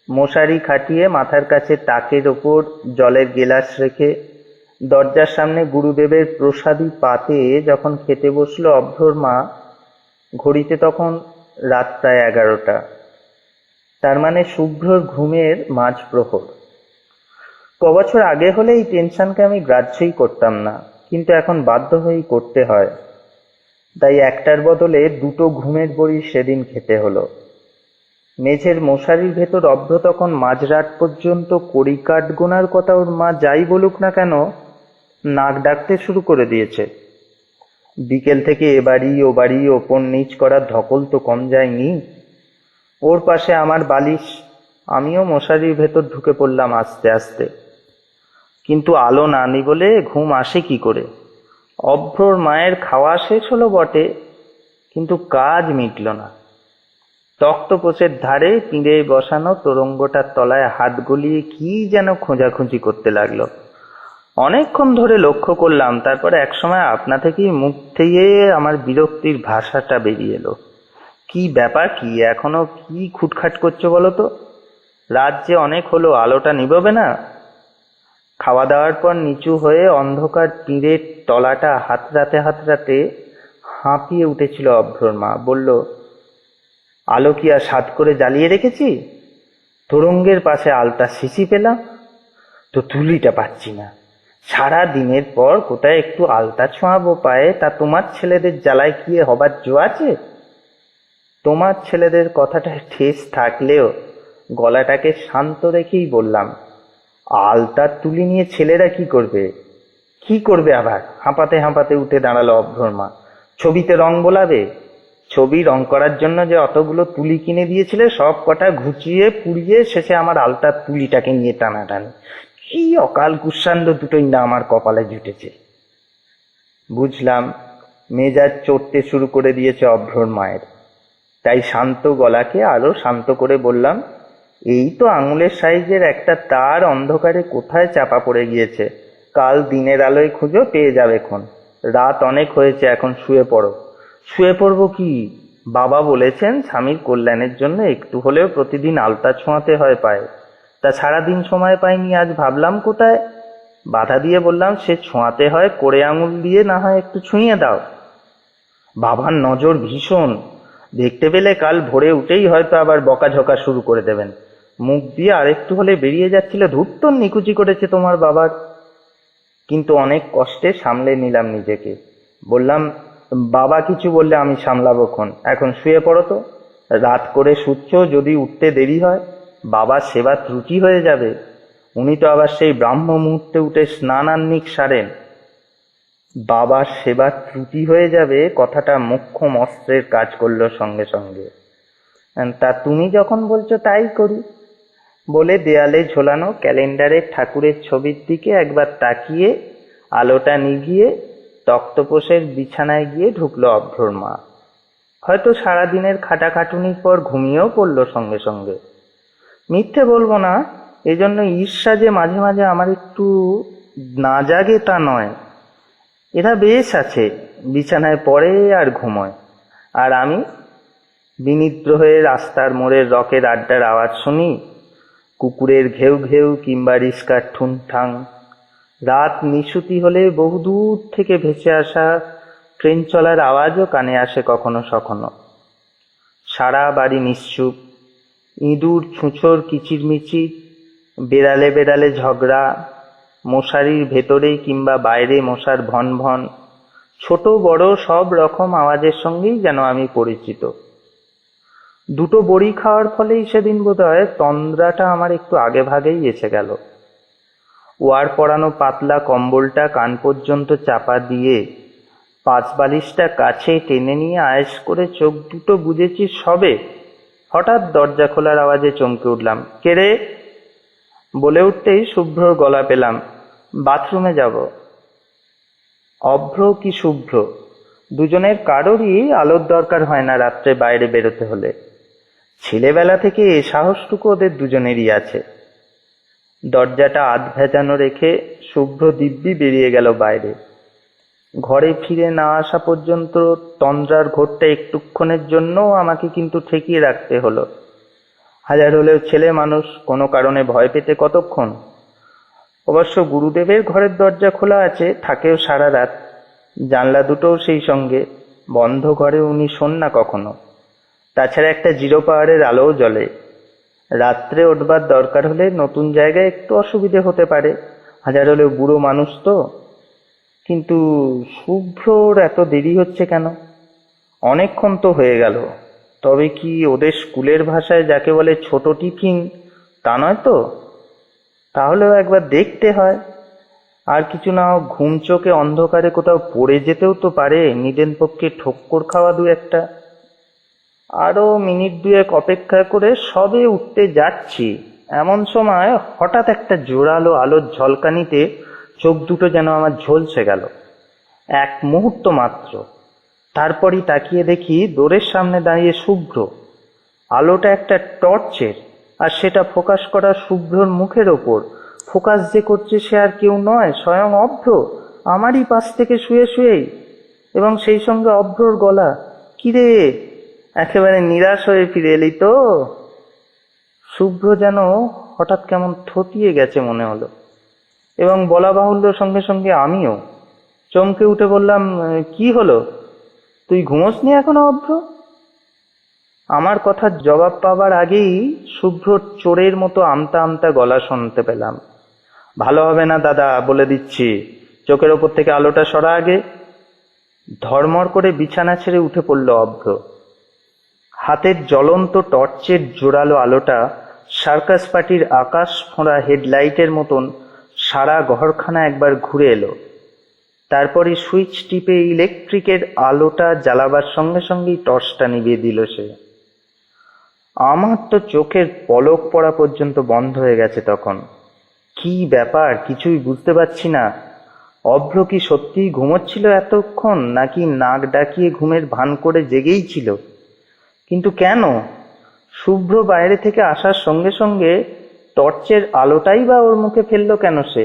A: মশারি খাটিয়ে মাথার কাছে তাকের ওপর জলের গেলাস রেখে দরজার সামনে গুরুদেবের প্রসাদী পাতে যখন খেতে বসলো অভ্রর মা, ঘড়িতে তখন রাত প্রায় 11টা। তার মানে শুভ্রর ঘুমের মাঝ প্রহর। কবছর আগে হলে এই টেনশনকে আমি গ্রাহ্যই করতাম না, কিন্তু এখন বাধ্য হয়েই করতে হয়। তাই একটার বদলে 2টো ঘুমের বড়ি সেদিন খেতে হলো। মেঝের মশারির ভেতর অভ্র তখন মাঝরাত পর্যন্ত কড়িকাঠ গোনার কথা ওর মা যাই বলুক না কেন নাক ডাকতে শুরু করে দিয়েছে। বিকেল থেকে এ বাড়ি ও বাড়ি ওপর নিচ করার ধকল তো কম যায়নি। ওর পাশে আমার বালিশ, আমিও মশারির ভেতর ঢুকে পড়লাম আস্তে আস্তে। কিন্তু আলো না নি বলে ঘুম আসে কি করে? অভ্রর মায়ের খাওয়া শেষ হলো বটে, কিন্তু কাজ মিটল না। তক্তপোষের ধারে পিঁড়ে বসানো তোরঙ্গটার তলায় হাত গলিয়ে কি যেন খোঁজাখুঁজি করতে লাগলো। অনেকক্ষণ ধরে লক্ষ্য করলাম, তারপর একসময় আপনা থেকেই মুখ থেকে আমার বিরক্তির ভাষাটা বেরিয়ে এলো, কি ব্যাপার, কি এখনো কি খুটখাট করছো বলো তো? রাত যে অনেক হলো, আলোটা নিভাবে না? খাওয়া দাওয়ার পর নিচু হয়ে অন্ধকার পিঁড়ের তলাটা হাতড়াতে হাতড়াতে হাঁপিয়ে উঠেছিল অভ্রর মা। বলল, আলো কি আর সাত করে জ্বালিয়ে রেখেছি? তোরঙ্গের পাশে আলতা শিশি পেলাম, তো তুলিটা পাচ্ছি না। সারা দিনের পর কোথায় একটু আলতা ছোঁয়াবো পায়ে, তা তোমার ছেলেদের জ্বালায় কি হবার জো আছে? তোমার ছেলেদের কথাটা ঠেস থাকলেও গলাটাকে শান্ত রেখেই বললাম, আলতার তুলি নিয়ে ছেলেরা কি করবে? কি করবে আবার? হাঁপাতে হাঁপাতে উঠে দাঁড়ালো অভ্রর মা। ছবিতে রং বোলাবে? ছবি রং করার জন্য যে অতগুলো তুলি কিনে দিয়েছিলে, সব কটা ঘুচিয়ে পুড়িয়ে শেষে আমার আলতার তুলিটাকে নিয়ে টানাটানি। কি অকাল কুৎসাণ্ড দুটোই না আমার কপালে জুটেছে। বুঝলাম মেজাজ চড়তে শুরু করে দিয়েছে অভ্রর মায়ের। তাই শান্ত গলাকে আরো শান্ত করে বললাম, এই তো আঙুলের সাইজের একটা তার অন্ধকারে কোথায় চাপা পড়ে গিয়েছে, কাল দিনের আলোয় খুঁজো, পেয়ে যাবে খন। রাত অনেক হয়েছে, এখন শুয়ে পড়ো। শুয়ে পড়বো কি? বাবা বলেছেন স্বামীর কল্যাণের জন্য একটু হলেও প্রতিদিন আলতা ছোঁয়াতে হয় পায়ে। তা সারাদিন সময় পাইনি, আজ ভাবলাম কোথায়। বাধা দিয়ে বললাম, সে ছোঁয়াতে হয় কোড়ে আঙুল দিয়ে, না হয় একটু ছুঁয়ে দাও। বাবার নজর ভীষণ, দেখতে পেলে কাল ভোরে উঠেই হয়তো আবার বকাঝকা শুরু করে দেবেন। মুখ দিয়ে আরেকটু হলে বেরিয়ে যাচ্ছিল, ধুত্তর নিকুচি করেছে তোমার বাবার। কিন্তু অনেক কষ্টে সামলে নিলাম নিজেকে। বললাম, বাবা কিছু বললে আমি সামলাবো খন, এখন শুয়ে পড়ো তো। রাত করে শুচ্ছ, যদি উঠতে দেরি হয় বাবার সেবা ত্রুটি হয়ে যাবে। উনি তো আবার সেই ব্রাহ্ম মুহূর্তে উঠে স্নান আহ্নিক সারেন। বাবার সেবা ত্রুটি হয়ে যাবে কথাটা মোক্ষম অস্ত্রের কাজ করলো সঙ্গে সঙ্গে। তা তুমি যখন বলছো তাই করি বলে দেয়ালে ঝোলানো ক্যালেন্ডারের ঠাকুরের ছবির দিকে একবার তাকিয়ে আলোটা নিভিয়ে তক্তপোষের বিছানায় গিয়ে ঢুকলো অভ্রর মা। হয়তো সারাদিনের খাটাখাটুনির পর ঘুমিয়েও পড়লো সঙ্গে সঙ্গে। মিথ্যে বলবো না, এজন্য ঈর্ষা যে মাঝে মাঝে আমার একটু না জাগে তা নয়। এরা বেশ আছে, বিছানায় পড়ে আর ঘুমোয়, আর আমি বিনিদ্র হয়ে রাস্তার মোড়ের রকের আড্ডার আওয়াজ শুনি, কুকুরের ঘেউ ঘেউ কিংবা রিস্কার ঠুংঠাং। রাত নিশুতি হলে বহুদূর থেকে ভেসে আসা ট্রেন চলার আওয়াজও কানে আসে কখনো সখনো। সারা বাড়ি নিশ্চুপ, ইঁদুর ছুঁচোর কিচিরমিচির, বেড়ালে বেড়ালে ঝগড়া, মশারির ভেতরে কিংবা বাইরে মশার ভন ভন, ছোট বড় সব রকম আওয়াজের সঙ্গেই যেন আমি পরিচিত। দুটো বড়ি খাওয়ার ফলেই সেদিন বোধহয় তন্দ্রাটা আমার একটু আগে ভাগেই এসে গেল। ওয়ার পরানো পাতলা কম্বলটা কান পর্যন্ত চাপা দিয়ে পাঁচ বালিশটা কাছে টেনে নিয়ে আয়েস করে চোখ দুটো বুজেছি সবে, হঠাৎ দরজা খোলার আওয়াজে চমকে উঠলাম। কে রে? বলে উঠতেই শুভ্রর গলা পেলাম, বাথরুমে যাব। অভ্র কি শুভ্র, দুজনের কারোরই আলোর দরকার হয় না রাত্রে বাইরে বেরোতে হলে। ছেলেবেলা থেকে এ সাহসটুকু ওদের দুজনেরই আছে। দরজাটা আধ ভেজানো রেখে শুভ্র দিব্যি বেরিয়ে গেল বাইরে। ঘরে ফিরে না আসা পর্যন্ত তন্দ্রার ঘোরটা একটুক্ষণের জন্য আমাকে কিন্তু ঠেকিয়ে রাখতে হলো। হাজার হলেও ছেলে মানুষ, কোনো কারণে ভয় পেতে কতক্ষণ। অবশ্য গুরুদেবের ঘরের দরজা খোলা আছে, থাকেও সারা রাত, জানলা দুটোও সেই সঙ্গে বন্ধ। ঘরে উনি শোন না কখনো। তাছাড়া একটা জিরো পাওয়ারের আলোও জ্বলে। রাত্রে উঠবার দরকার হলে নতুন জায়গায় একটু অসুবিধে হতে পারে, হাজার হলেও বুড়ো মানুষ তো। কিন্তু শুভ্রর এত দেরি হচ্ছে কেন? অনেকক্ষণ তো হয়ে গেল। তবে কি ওদের স্কুলের ভাষায় যাকে বলে ছোট টিফিন, তা নয় তো? তাহলেও একবার দেখতে হয়। আর কিছু না হোক ঘুম চোখে অন্ধকারে কোথাও পড়ে যেতেও তো পারে, নিদেন পক্ষে ঠোক্কর খাওয়া দু একটা। আরো মিনিট দুয়েক অপেক্ষা করে সবে উঠতে যাচ্ছি, এমন সময় হঠাৎ একটা জোরালো আলোর ঝলকানিতে চোখ দুটো যেন আমার ঝলসে গেল। এক মুহূর্ত মাত্র, তারপরই তাকিয়ে দেখি দোরের সামনে দাঁড়িয়ে শুভ্র। আলোটা একটা টর্চের, আর সেটা ফোকাস করা শুভ্রর মুখের ওপর। ফোকাস যে করছে সে আর কেউ নয়, স্বয়ং অভ্র, আমারই পাশ থেকে শুয়ে শুয়েই। এবং সেই সঙ্গে অভ্রর গলা। কিরে, একেবারে নিরাশ হয়ে ফিরে এলি তো? শুভ্র যেন হঠাৎ কেমন থতিয়ে গেছে মনে হলো, এবং বলা বাহুল্য সঙ্গে সঙ্গে আমিও চমকে উঠে বললাম, কি হলো? তুই ঘুমোসনি এখনো অভ্র? আমার কথার জবাব পাবার আগেই শুভ্র চোরের মতো আমতা আমতা গলা শুনতে পেলাম। ভালো হবে না দাদা, বলে দিচ্ছি, চোখের ওপর থেকে আলোটা সরা আগে। ধর্মর করে বিছানা ছেড়ে উঠে পড়ল অভ্র। হাতের জ্বলন্ত টর্চের জোরালো আলোটা সার্কাস পার্টির আকাশ ফোঁড়া হেডলাইটের মতন সারা ঘরখানা একবার ঘুরে এলো। তারপরে সুইচ টিপে ইলেকট্রিকের আলোটা জ্বালাবার সঙ্গে সঙ্গেই টর্চটা নিভিয়ে দিল সে। আমার তো চোখের পলক পড়া পর্যন্ত বন্ধ হয়ে গেছে তখন। কি ব্যাপার কিছুই বুঝতে পারছি না। অভ্র কি সত্যিই ঘুমোচ্ছিল এতক্ষণ, নাকি নাক ডাকিয়ে ঘুমের ভান করে জেগেই ছিল? কিন্তু কেন? শুভ্র বাইরে থেকে আসার সঙ্গে সঙ্গে টর্চের আলোটাই বা ওর মুখে ফেললো কেন সে?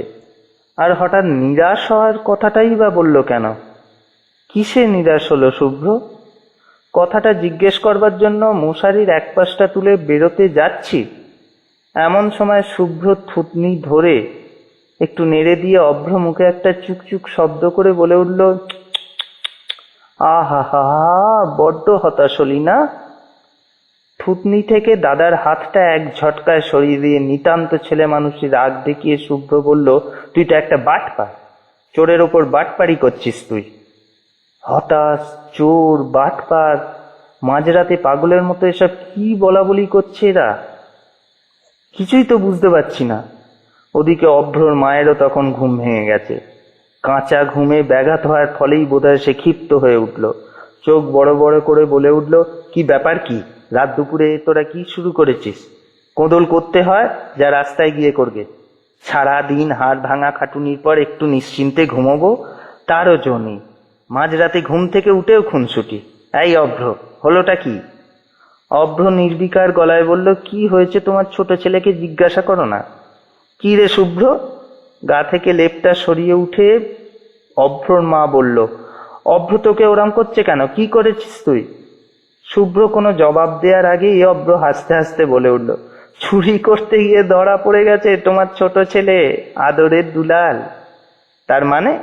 A: আর হঠাৎ নিরাশ হওয়ার কথাটাই বা বলল কেন? কিসে নিরাশ হলো শুভ্র? কথাটা জিজ্ঞেস করবার জন্য মশারির এক পাশটা তুলে বেরোতে যাচ্ছি, এমন সময় শুভ্র থুতনি ধরে একটু নেড়ে দিয়ে অভ্র মুখে একটা চুকচুক শব্দ করে বলে উঠল, আহা হা, বড্ড হতাশ হলি না? থুতনি থেকে দাদার হাতটা এক ঝটকায় সরিয়ে দিয়ে নিতান্ত ছেলে মানুষের রাগ দেখিয়ে শুভ্র বলল, তুই তো একটা বাটপার, চোরের ওপর বাটপারি করছিস তুই। হতাশ, চোর, বাটপার, মাঝরাতে পাগলের মতো এসব কি বলা বলি করছে এরা? কিছুই তো বুঝতে পারছি না। ওদিকে অভ্রর মায়েরও তখন ঘুম ভেঙে গেছে। কাঁচা ঘুমে ব্যাঘাত হওয়ার ফলেই বোধহয় সে ক্ষিপ্ত হয়ে উঠল। চোখ বড় বড় করে বলে উঠল, কি ব্যাপার কি? রাত দুপুরে তোরা কি শুরু করেছিস? কোদল করতে হয় যা রাস্তায় গিয়ে করবে। সারাদিন হাড় ভাঙা খাটুনির পর একটু নিশ্চিন্তে ঘুমোবো, তারও জো নেই। মাঝরাতে ঘুম থেকে উঠেও খুনসুটি। এই অভ্র, হলোটা কি? অভ্র নির্বিকার গলায় বলল, কি হয়েছে তোমার ছোট ছেলেকে জিজ্ঞাসা করো না। কি রে শুভ্র? গা থেকে লেপটা সরিয়ে উঠে অভ্রর মা বলল, অভ্র তোকে ওরাম করছে কেন? কি করেছিস তুই? শুভ্র কোনো জবাব দেওয়ার আগেই অভ্র হাসতে হাসতে বলে উঠল, চুরি করতে গিয়ে ধরা পড়ে গেছে তোমার ছোট ছেলে, আদরের দুলাল। তার মানে?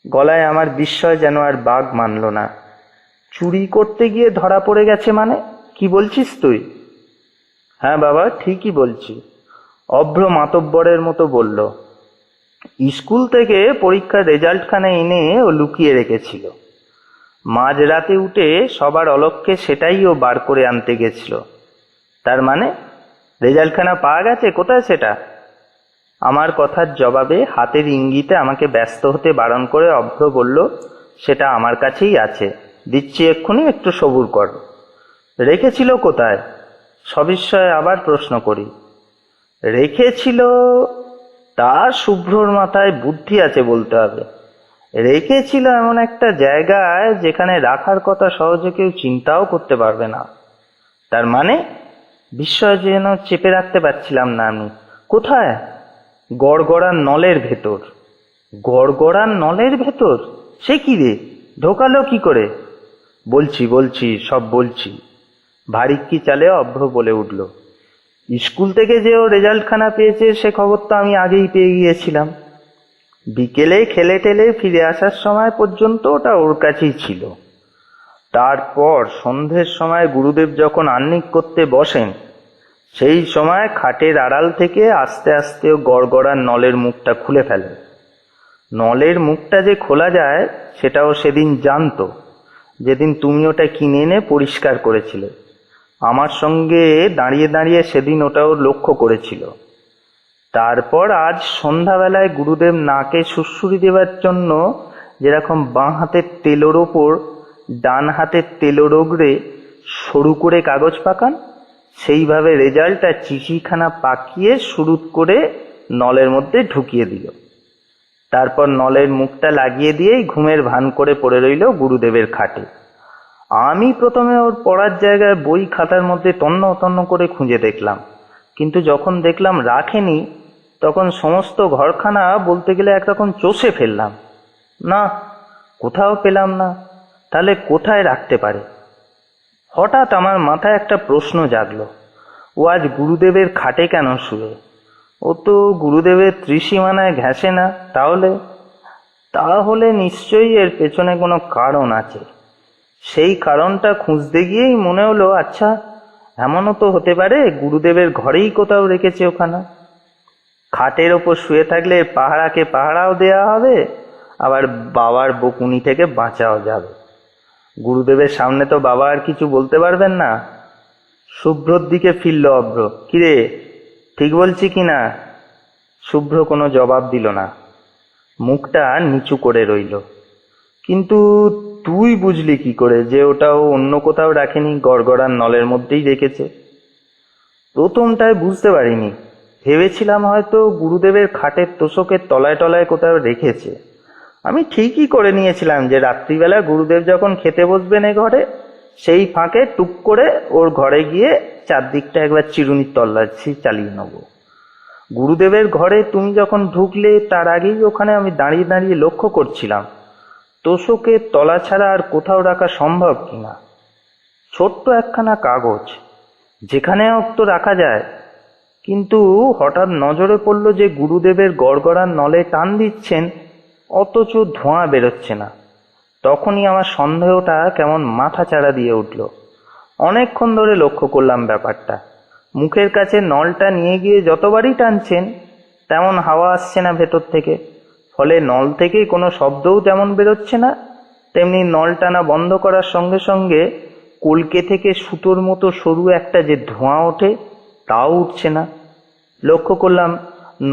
A: গলায় আমার বিস্ময় যেন আর বাগ মানল না। চুরি করতে গিয়ে ধরা পড়ে গেছে মানে? কি বলছিস তুই? হ্যাঁ বাবা, ঠিকই বলছি, অভ্র মাতব্বরের মতো বলল। স্কুল থেকে পরীক্ষার রেজাল্টখানা এনে ও লুকিয়ে রেখেছিল। মাঝরাতে উঠে সবার অলক্ষ্যে সেটাই ও বার করে আনতে গেছিল। তার মানে রেজাল্টখানা পাওয়া গেছে? কোথায় সেটা? আমার কথার জবাবে হাতের ইঙ্গিতে আমাকে ব্যস্ত হতে বারণ করে অভ্র বলল, সেটা আমার কাছেই আছে, দিচ্ছি এক্ষুনি, একটু সবুর কর। রেখেছিল কোথায়? সবিস্ময়ে আবার প্রশ্ন করি। রেখেছিল? তার শুভ্রর মাথায় বুদ্ধি আছে বলতে হবে। রেখেছিল এমন একটা জায়গায় যেখানে রাখার কথা সহজে কেউ চিন্তাও করতে পারবে না। তার মানে? বিস্ময় যেন চেপে রাখতে পারছিলাম না আমি। কোথায়? গড়গড়ার নলের ভেতর। গড়গড়ার নলের ভেতর? সে কি রে, ঢোকালো কি করে? বলছি বলছি, সব বলছি। ভারিক্কি চালে অভ্র বলে উঠল, স্কুল থেকে যে ও রেজাল্টখানা পেয়েছে সে খবর তো আমি আগেই পেয়ে গিয়েছিলাম। বিকেলে খেলে টেলে ফিরে আসার সময় পর্যন্ত ওটা ওর কাছেই ছিল। তারপর সন্ধ্যের সময় গুরুদেব যখন আহ্নিক করতে বসেন, সেই সময় খাটের আড়াল থেকে আস্তে আস্তে ও গড়গড়ার নলের মুখটা খুলে ফেলে। নলের মুখটা যে খোলা যায় সেটাও সেদিন জানতো, যেদিন তুমি ওটা কিনে এনে পরিষ্কার করেছিলে। আমার সঙ্গে দাঁড়িয়ে দাঁড়িয়ে সেদিন ওটাও লক্ষ্য করেছিল। তারপর আজ সন্ধ্যাবেলায় গুরুদেব নাকে সুড়সুড়ি দেবার জন্য যেরকম বাঁ হাতের তেলোর ওপর ডান হাতের তেলোর ওগড়ে সরু করে কাগজ পাকান, সেইভাবে রেজাল্টটা চিঠিখানা পাকিয়ে সুরুত করে নলের মধ্যে ঢুকিয়ে দিল। তারপর নলের মুখটা লাগিয়ে দিয়েই ঘুমের ভান করে পড়ে রইল গুরুদেবের খাটে। আমি প্রথমে ওর পড়ার জায়গায় বই খাতার মধ্যে তন্ন তন্ন করে খুঁজে দেখলাম, কিন্তু যখন দেখলাম রাখেনি, তখন সমস্ত ঘরখানা বলতে গেলে একরকম চষে ফেললাম। না, কোথাও পেলাম না। তাহলে কোথায় রাখতে পারে? হঠাৎ আমার মাথায় একটা প্রশ্ন জাগলো, ও আজ গুরুদেবের খাটে কেন শুয়ে? ও তো গুরুদেবের ত্রিসীমানায় ঘেঁষে না। তাহলে তাহলে নিশ্চয়ই এর পেছনে কোনো কারণ আছে। সেই কারণটা খুঁজতে গিয়েই মনে হলো, আচ্ছা এমনও তো হতে পারে গুরুদেবের ঘরেই কোথাও রেখেছে ওখানে। খাটের ওপর শুয়ে থাকলে পাহারাকে পাহারাও দেয়া হবে, আবার বাবার বকুনি থেকে বাঁচাও যাবে। গুরুদেবের সামনে তো বাবা আর কিছু বলতে পারবেন না। শুভ্রর দিকে ফিরল অভ্র। কিরে, ঠিক বলছি কি না? শুভ্র কোনো জবাব দিল না, মুখটা নিচু করে রইল। কিন্তু তুই বুঝলি কি করে যে ওটাও অন্য কোথাও রাখেনি, গড়গড়ার নলের মধ্যেই রেখেছে? প্রথমটায় বুঝতে পারিনি, ভেবেছিলাম হয়তো গুরুদেবের খাটের তোষকের তলায় টলায় কোথাও রেখেছে। আমি ঠিকই করে নিয়েছিলাম যে রাত্রিবেলা গুরুদেব যখন খেতে বসবেন এ ঘরে, সেই ফাঁকে টুক করে ওর ঘরে গিয়ে চারদিকটা একবার চিরুনির তল্লাশি চালিয়ে নেব। গুরুদেবের ঘরে তুমি যখন ঢুকলে তার আগেই ওখানে আমি দাঁড়িয়ে দাঁড়িয়ে লক্ষ্য করছিলাম তোষকের তলা ছাড়া আর কোথাও রাখা সম্ভব কিনা। ছোট্ট একখানা কাগজ, যেখানে হোক তো রাখা যায়। কিন্তু হঠাৎ নজরে পড়ল যে গুরুদেবের গড়গড়ার নলে টান দিচ্ছেন, অথচ ধোঁয়া বেরোচ্ছে না। তখনই আমার সন্দেহটা কেমন মাথা চাড়া দিয়ে উঠল। অনেকক্ষণ ধরে লক্ষ্য করলাম ব্যাপারটা। মুখের কাছে নলটা নিয়ে গিয়ে যতবারই টানছেন তেমন হাওয়া আসছে না ভেতর থেকে, ফলে নল থেকে কোনো শব্দও তেমন বেরোচ্ছে না। তেমনি নল টানা বন্ধ করার সঙ্গে সঙ্গে কলকে থেকে সুতোর মতো সরু একটা যে ধোঁয়া ওঠে তাও উঠছে না। লক্ষ্য করলাম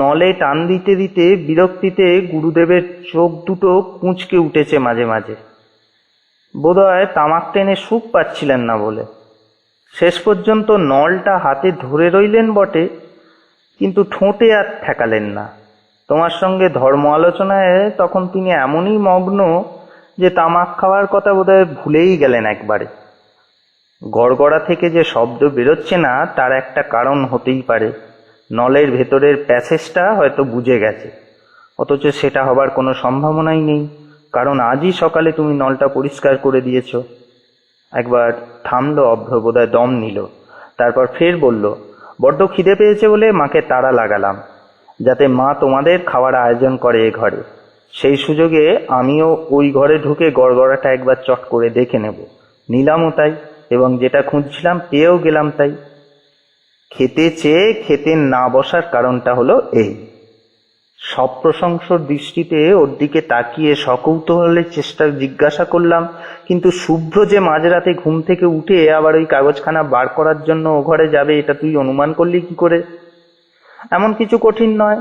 A: নলে টান দিতে দিতে বিরক্তিতে গুরুদেবের চোখ দুটো কুঁচকে উঠেছে মাঝে মাঝে। বোধহয় তামাক টেনে সুখ পাচ্ছিলেন না বলে। শেষ পর্যন্ত নলটা হাতে ধরে রইলেন বটে, কিন্তু ঠোঁটে আর ঠেকালেন না। তোমার সঙ্গে ধর্ম আলোচনায় তখন তিনি এমনই মগ্ন যে তামাক খাওয়ার কথা বোধহয় ভুলেই গেলেন একবারে। গড়গড়া থেকে যে শব্দ বেরোচ্ছে না তার একটা কারণ হতেই পারে, নলের ভেতরের প্যাসেজটা হয়তো বুঝে গেছে। অথচ সেটা হবার কোনো সম্ভাবনাই নেই, কারণ আজই সকালে তুমি নলটা পরিষ্কার করে দিয়েছ। একবার থামলো অভ্র, বোধহয় দম নিল, তারপর ফের বলল, বড্ড খিদে পেয়েছে বলে মাকে তাড়া লাগালাম যাতে মা তোমাদের খাওয়ার আয়োজন করে এ ঘরে। সেই সুযোগে আমিও ওই ঘরে ঢুকে গড়গড়াটা একবার চট করে দেখে নেব। নিলামও তাই, এবং যেটা খুঁজছিলাম পেয়েও গেলাম তাই। খেতে চেয়ে খেতে না বসার কারণটা হলো এই। সপ্রশংসর দৃষ্টিতে ওর দিকে তাকিয়ে সকৌতূহলের চেষ্টা জিজ্ঞাসা করলাম, কিন্তু শুভ্র যে মাঝরাতে ঘুম থেকে উঠে আবার ওই কাগজখানা বার করার জন্য ও ঘরে যাবে এটা তুই অনুমান করলি কি করে? এমন কিছু কঠিন নয়।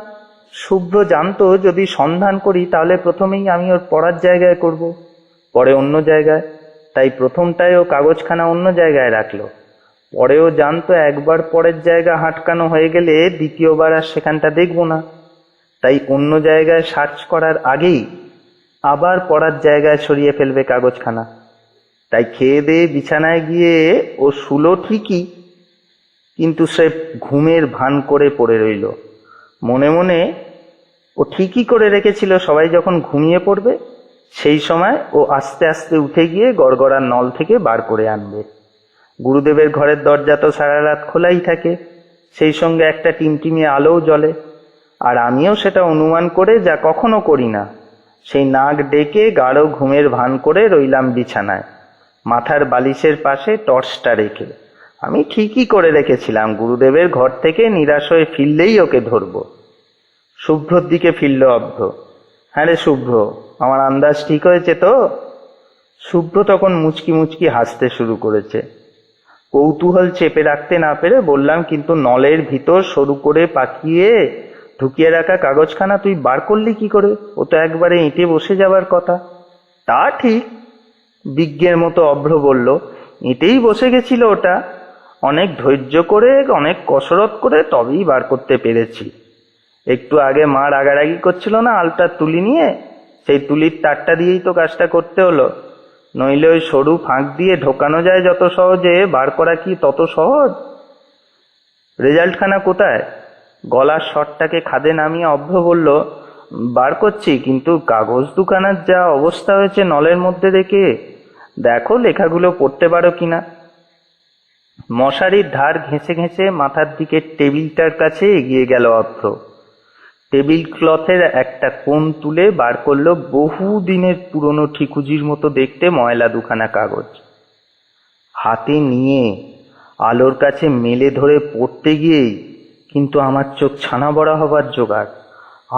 A: শুভ্র জানতো যদি সন্ধান করি তাহলে প্রথমেই আমি ওর পড়ার জায়গায় করব, পরে অন্য জায়গায়। তাই প্রথমটায় ও কাগজখানা অন্য জায়গায় রাখলো। পরেও জানতো একবার পরের জায়গা হাটকানো হয়ে গেলে দ্বিতীয়বার আর সেখানটা দেখবো না। তাই অন্য জায়গায় সার্চ করার আগেই আবার পড়ার জায়গায় সরিয়ে ফেলবে কাগজখানা। তাই খেয়ে দিয়ে বিছানায় গিয়ে ও শুলো ঠিকই, কিন্তু সে ঘুমের ভান করে পড়ে রইল। মনে মনে ও ঠিকই করে রেখেছিল সবাই যখন ঘুমিয়ে পড়বে সেই সময় ও আস্তে আস্তে উঠে গিয়ে গড়গড়ার নল থেকে বার করে আনবে। গুরুদেবের ঘরের দরজা তো সারা রাত খোলাই থাকে, সেই সঙ্গে একটা টিমটিমে আলোও জ্বলে। আর আমিও সেটা অনুমান করে, যা কখনো করি না, সেই নাক ডেকে গাঢ় ঘুমের ভান করে রইলাম বিছানায়, মাথার বালিশের পাশে টর্চটা রেখে। আমি ঠিকই করে রেখেছিলাম গুরুদেবের ঘর থেকে নিরাশ হয়ে ফিরলেই ওকে ধরব। শুভ্রর দিকে ফিরল অভ্র। হ্যাঁ রে শুভ্র, আমার আন্দাজ ঠিক হয়েছে তো? শুভ্র তখন মুচকি মুচকি হাসতে শুরু করেছে। কৌতূহল চেপে রাখতে না পেরে বললাম, কিন্তু নলের ভিতর সরু করে পাকিয়ে ঢুকিয়ে রাখা কাগজখানা তুই বার করলি কি করে? ও তো একবারে এঁটে বসে যাবার কথা। তা ঠিক, বিজ্ঞের মতো অভ্র বলল, এঁটেই বসে গেছিল ওটা। অনেক ধৈর্য করে, অনেক কসরত করে তবেই বার করতে পেরেছি। একটু আগে মা রাগারাগি করছিল না আলটা তুলি নিয়ে, সেই তুলির তারটা দিয়েই তো কাজটা করতে হলো। নইলে ওই সরু ফাঁক দিয়ে ঢোকানো যায় যত সহজে, বার করা কি তত সহজ? রেজাল্টখানা কোথায়? গলার শটটাকে খাদে নামিয়ে অভ্র বলল, বার করছি, কিন্তু কাগজ দুখানার যা অবস্থা হয়েছে নলের মধ্যে রেখে, দেখো লেখাগুলো পড়তে পারো কিনা। মশারির ধার ঘেঁষে ঘেঁষে মাথার দিকে টেবিলটার কাছে এগিয়ে গেল অভ্র। টেবিল ক্লথের একটা কোণ তুলে বার করলো বহু দিনের পুরনো ঠিকুজির মতো দেখতে ময়লা দুখানা কাগজ। হাতে নিয়ে আলোর কাছে মেলে ধরে পড়তে গিয়েই কিন্তু আমার চোখ ছানা বড়া হবার জোগাড়।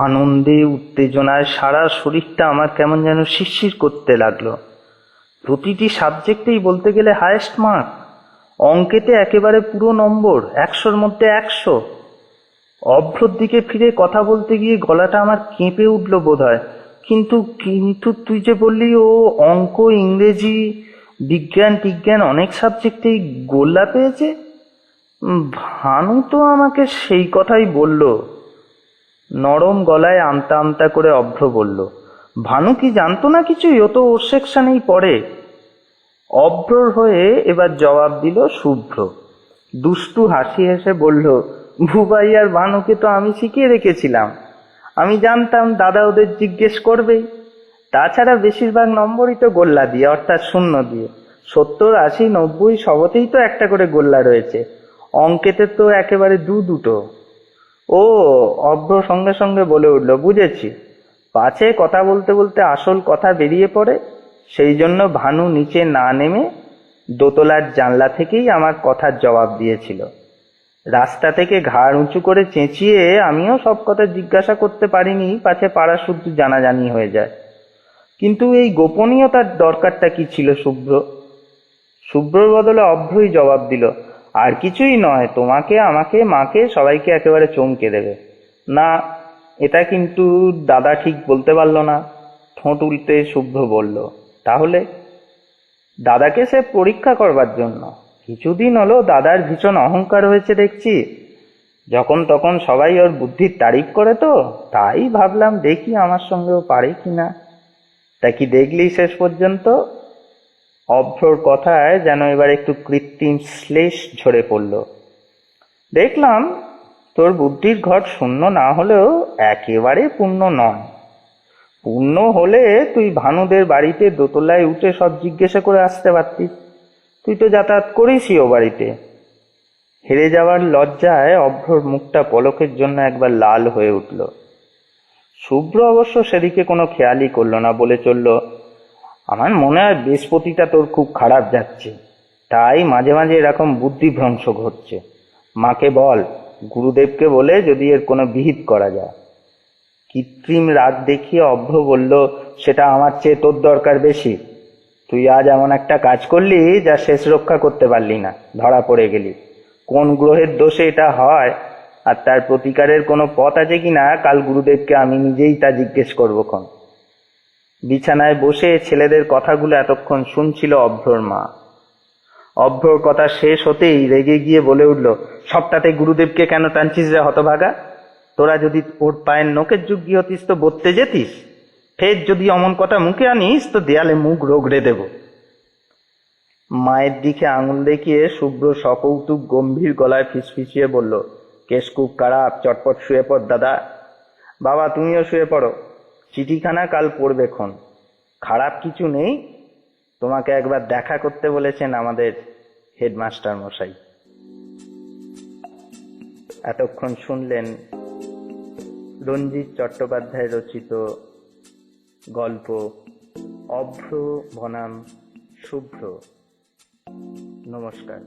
A: আনন্দে উত্তেজনায় সারা শরীরটা আমার কেমন যেন শিরশির করতে লাগলো। প্রতিটি সাবজেক্টেই বলতে গেলে হায়েস্ট মার্ক, অঙ্কেতে একেবারে পুরো নম্বর, 100-র মধ্যে 100। অভ্রর দিকে ফিরে কথা বলতে গিয়ে গলাটা আমার কেঁপে উঠল বোধহয়। কিন্তু কিন্তু তুই যে বললি ও অঙ্ক, ইংরেজি, বিজ্ঞান টিজ্ঞান অনেক সাবজেক্টেই গোল্লা পেয়েছে। ভানু তো আমাকে সেই কথাই বলল। নরম গলায় আমতা আমতা করে অভ্র বলল। ভানু কি জানতো না কিছুই? ও তো ওর সেকশনেই পড়ে। অভ্রর হয়ে এবার জবাব দিল শুভ্র। দুষ্টু হাসি হেসে বলল, ভুবাই আর ভানুকে তো আমি শিখিয়ে রেখেছিলাম। আমি জানতাম দাদা ওদের জিজ্ঞেস করবেই। তাছাড়া বেশিরভাগ নম্বরই তো গোল্লা দিয়ে, অর্থাৎ শূন্য দিয়ে। 70, 80, 90 সবতেই তো একটা করে গোল্লা রয়েছে। অঙ্কেতে তো একেবারে দুটো। ও, অভ্র সঙ্গে সঙ্গে বলে উঠল, বুঝেছি। পাছে কথা বলতে বলতে আসল কথা বেরিয়ে পড়ে, সেই জন্য ভানু নিচে না নেমে দোতলার জানলা থেকেই আমার কথার জবাব দিয়েছিল। রাস্তা থেকে ঘাড় উঁচু করে চেঁচিয়ে আমিও সব কথা জিজ্ঞাসা করতে পারিনি, পাছে পাড়া শুদ্ধ জানাজানি হয়ে যায়। কিন্তু এই গোপনীয়তার দরকারটা কি ছিল শুভ্র? শুভ্রর বদলে অভ্রই জবাব দিল, আর কিছুই নয়, তোমাকে, আমাকে, মাকে, সবাইকে একেবারে চমকে দেবে। না, এটা কিন্তু দাদা ঠিক বলতে পারল না। ঠোঁট উল্টে শুভ্র বলল, তাহলে? দাদাকে সে পরীক্ষা করবার জন্য। কিছুদিন হলো দাদার ভীষণ অহংকার হয়েছে দেখছি। যখন তখন সবাই ওর বুদ্ধির তারিফ করে, তো তাই ভাবলাম দেখি আমার সঙ্গেও পারে কিনা। তা কি দেখলি শেষ পর্যন্ত? অভ্রর কথায় যেন এবার একটু কৃত্রিম শ্লেষ ঝরে পড়ল। দেখলাম তোর বুদ্ধির ঘট শূন্য না হলেও একেবারে পূর্ণ নয়। পূর্ণ হলে তুই ভানুদের বাড়িতে দোতলায় উঠে সব জিজ্ঞাসা করে আসতে পারতিস। তুই তো যাতায়াত করিসই ও বাড়িতে। হেরে যাওয়ার লজ্জায় অভ্রর মুখটা পলকের জন্য একবার লাল হয়ে উঠল। শুভ্র অবশ্য সেদিকে কোনো খেয়ালই করলো না, বলে চলল, আমার মনে হয় বৃহস্পতিটা তোর খুব খারাপ যাচ্ছে, তাই মাঝে মাঝে এরকম বুদ্ধিভ্রংশ ঘটছে। মাকে বল, গুরুদেবকে বলে যদি এর কোনো বিহিত করা যায়। কৃত্রিম রাগ দেখিয়ে অভ্র বলল, সেটা আমার চেয়ে তোর দরকার বেশি। তুই আজ এমন একটা কাজ করলি যা শেষ রক্ষা করতে পারলি না, ধরা পড়ে গেলি। কোন গ্রহের দোষে এটা হয় আর তার প্রতিকারের কোনো পথ আছে কিনা কাল গুরুদেবকে আমি নিজেই তা জিজ্ঞেস করবো খন। বিছানায় বসে ছেলেদের কথাগুলো এতক্ষণ শুনছিল অভ্রর মা। অভ্রর কথা শেষ হতেই রেগে গিয়ে বলে উঠল, সবটাতে গুরুদেবকে কেন টানছিস রে হতভাগা? তোরা যদি ওর পায়ের নখের যোগ্য হতিস তো বলতে যেতিস। ফের যদি অমন কথা মুখে আনিস তো দেয়ালে মুখ রগড়ে দেব। মায়ের দিকে আঙুল দেখিয়ে শুভ্র সকৌতুক গম্ভীর গলায় ফিসফিসিয়ে বলল, কেস খুব খারাপ, চটপট শুয়ে পড় দাদা। বাবা, তুমিও শুয়ে পড়ো, চিঠিখানা কাল পড়বে খন। খারাপ কিছু নেই, তোমাকে একবার দেখা করতে বলেছেন আমাদের হেডমাস্টার মশাই। এতক্ষণ শুনলেন রঞ্জিত চট্টোপাধ্যায় রচিত গল্প অভ্র বনাম শুভ্র। নমস্কার।